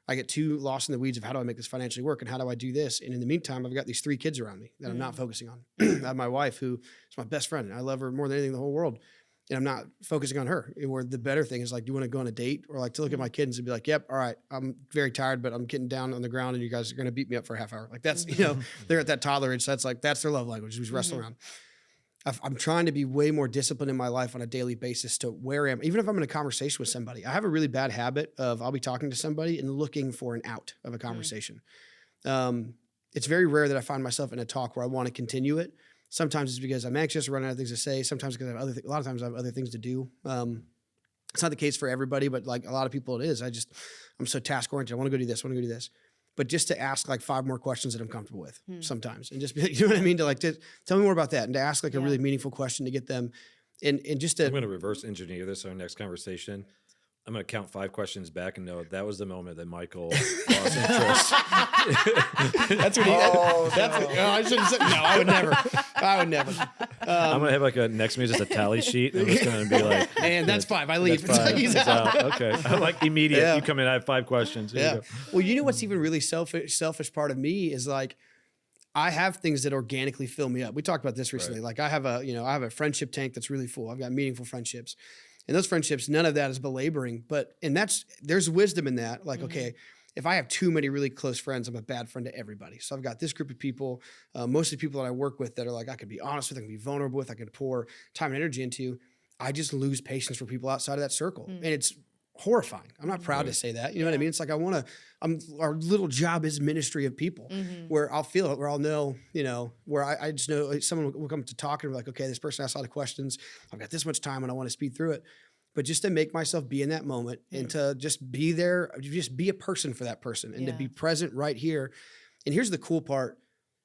I get too lost in the weeds of how do I make this financially work and how do I do this? And in the meantime, I've got these 3 kids around me that I'm not focusing on. I have my wife who is my best friend. And I love her more than anything in the whole world. And I'm not focusing on her. Where the better thing is like, do you want to go on a date? Or like to look at my kids and be like, yep, all right, I'm very tired, but I'm getting down on the ground and you guys are going to beat me up for a half hour. Like that's, they're at that toddler age. So that's their love language. Who's wrestling around. I'm trying to be way more disciplined in my life on a daily basis to where I am. Even if I'm in a conversation with somebody, I have a really bad habit of I'll be talking to somebody and looking for an out of a conversation. It's very rare that I find myself in a talk where I want to continue it. Sometimes it's because I'm anxious or running out of things to say. Sometimes because I have a lot of times I have other things to do. It's not the case for everybody, but like a lot of people it is. I'm so task oriented. I want to go do this. I want to go do this. But just to ask like 5 more questions that I'm comfortable with sometimes. And just, you know what I mean? To tell me more about that and to ask like a really meaningful question to get them. And just to. I'm going to reverse engineer this our next conversation. I'm going to count 5 questions back and know that was the moment that Michael lost interest. That's what he. I shouldn't have said. No, I would never. I'm going to have like next to me just a tally sheet. And I'm just going to be like, and that's 5. I leave. That's 5. He's out. Okay. I'm like immediate. Yeah. You come in. I have 5 questions. Here Well, what's even really selfish part of me is like, I have things that organically fill me up. We talked about this recently. Right. Like I have a friendship tank that's really full. I've got meaningful friendships. And those friendships, none of that is belaboring, there's wisdom in that. Like, okay, if I have too many really close friends, I'm a bad friend to everybody. So I've got this group of people, most of the people that I work with that are like, I can be honest with, I can be vulnerable with, I can pour time and energy into. I just lose patience for people outside of that circle. And it's horrifying. I'm not proud to say that. You know what I mean? It's like our little job is ministry of people where I'll feel it, where I'll know, where I just know someone will come to talk and be like, okay, this person asked a lot of questions. I've got this much time and I want to speed through it. But just to make myself be in that moment and to just be there, just be a person for that person and to be present right here. And here's the cool part.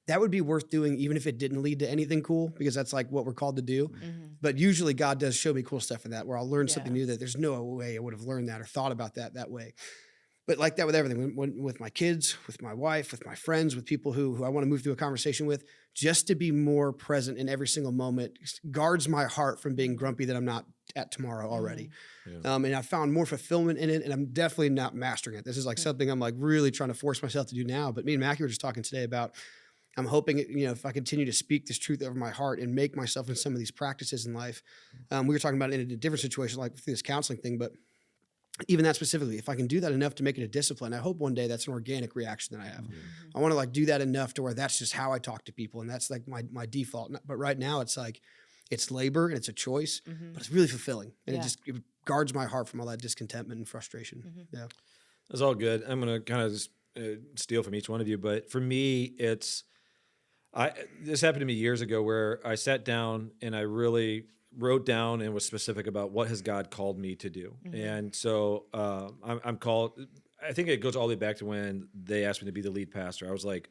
That would be worth doing even if it didn't lead to anything cool, because that's like what we're called to do. But usually God does show me cool stuff in that where I'll learn something new that there's no way I would have learned that or thought about that way. But like that with everything, with my kids, with my wife, with my friends, with people who I want to move through a conversation with, just to be more present in every single moment guards my heart from being grumpy that I'm not at tomorrow already. And I found more fulfillment in it, and I'm definitely not mastering it. This is like something I'm like really trying to force myself to do now. But me and Mackie were just talking today about, I'm hoping, if I continue to speak this truth over my heart and make myself in some of these practices in life. We were talking about it in a different situation, like through this counseling thing, but even that specifically, if I can do that enough to make it a discipline, I hope one day that's an organic reaction that I have. I want to like do that enough to where that's just how I talk to people. And that's like my default. But right now it's like, it's labor and it's a choice, but it's really fulfilling. And it guards my heart from all that discontentment and frustration. Yeah. That's all good. I'm going to kind of just steal from each one of you. But for me, this happened to me years ago where I sat down and I really wrote down and was specific about what has God called me to do. And so I'm called, I think it goes all the way back to when they asked me to be the lead pastor. I was like,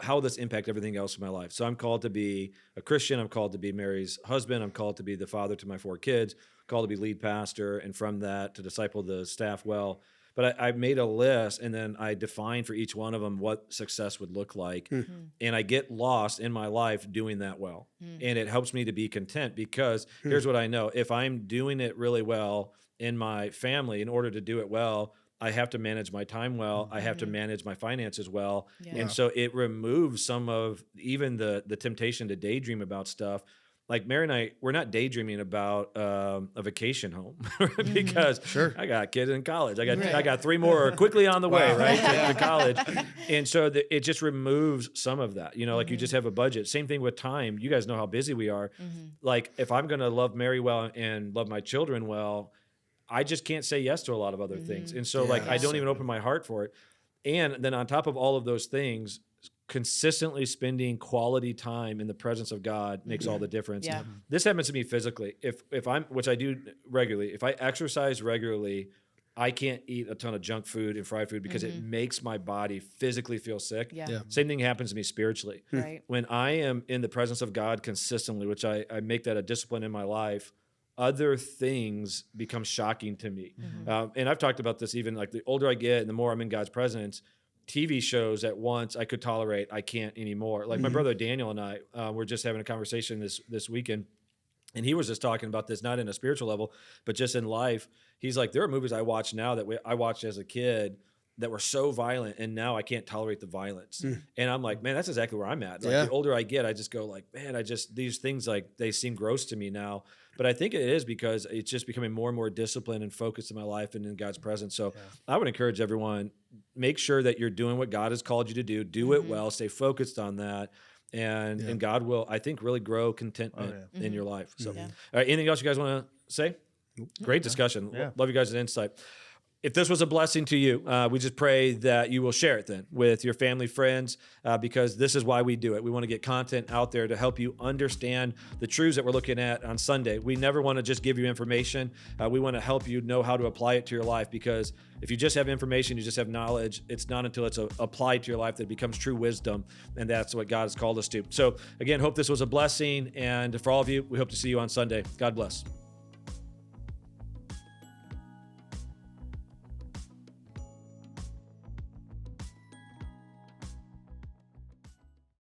how will this impact everything else in my life? So I'm called to be a Christian. I'm called to be Mary's husband. I'm called to be the father to my 4 kids, called to be lead pastor. And from that to disciple the staff well. But I made a list and then I defined for each one of them what success would look like. And I get lost in my life doing that well. And it helps me to be content because here's what I know. If I'm doing it really well in my family, in order to do it well, I have to manage my time well. I have to manage my finances well. And so it removes some of even the temptation to daydream about stuff. Like Mary and I, we're not daydreaming about a vacation home because I got kids in college. I got 3 more quickly on the way, right, to college. And so it just removes some of that. You know, like you just have a budget. Same thing with time. You guys know how busy we are. Like if I'm going to love Mary well and love my children well, I just can't say yes to a lot of other things. And so like I don't even open my heart for it. And then on top of all of those things, consistently spending quality time in the presence of God makes all the difference. This happens to me physically. If I'm, which I do regularly, if I exercise regularly, I can't eat a ton of junk food and fried food because it makes my body physically feel sick. Same thing happens to me spiritually. When I am in the presence of God consistently, which I make that a discipline in my life, other things become shocking to me. And I've talked about this even like the older I get and the more I'm in God's presence, TV shows at once I could tolerate, I can't anymore. Like my brother Daniel and I were just having a conversation this weekend, and he was just talking about this, not in a spiritual level, but just in life. He's like, there are movies I watch now that I watched as a kid that were so violent, and now I can't tolerate the violence. And I'm like, man, that's exactly where I'm at. Like the older I get, I just go like, man, these things like they seem gross to me now. But I think it is because it's just becoming more and more disciplined and focused in my life and in God's presence. So I would encourage everyone, make sure that you're doing what God has called you to do. Do it well. Stay focused on that. And God will, I think, really grow contentment in your life. So, all right, anything else you guys want to say? Great discussion. Love you guys' insight. If this was a blessing to you, we just pray that you will share it then with your family, friends, because this is why we do it. We want to get content out there to help you understand the truths that we're looking at on Sunday. We never want to just give you information. We want to help you know how to apply it to your life, because if you just have information, you just have knowledge, it's not until it's applied to your life that it becomes true wisdom, and that's what God has called us to. So again, hope this was a blessing, and for all of you, we hope to see you on Sunday. God bless.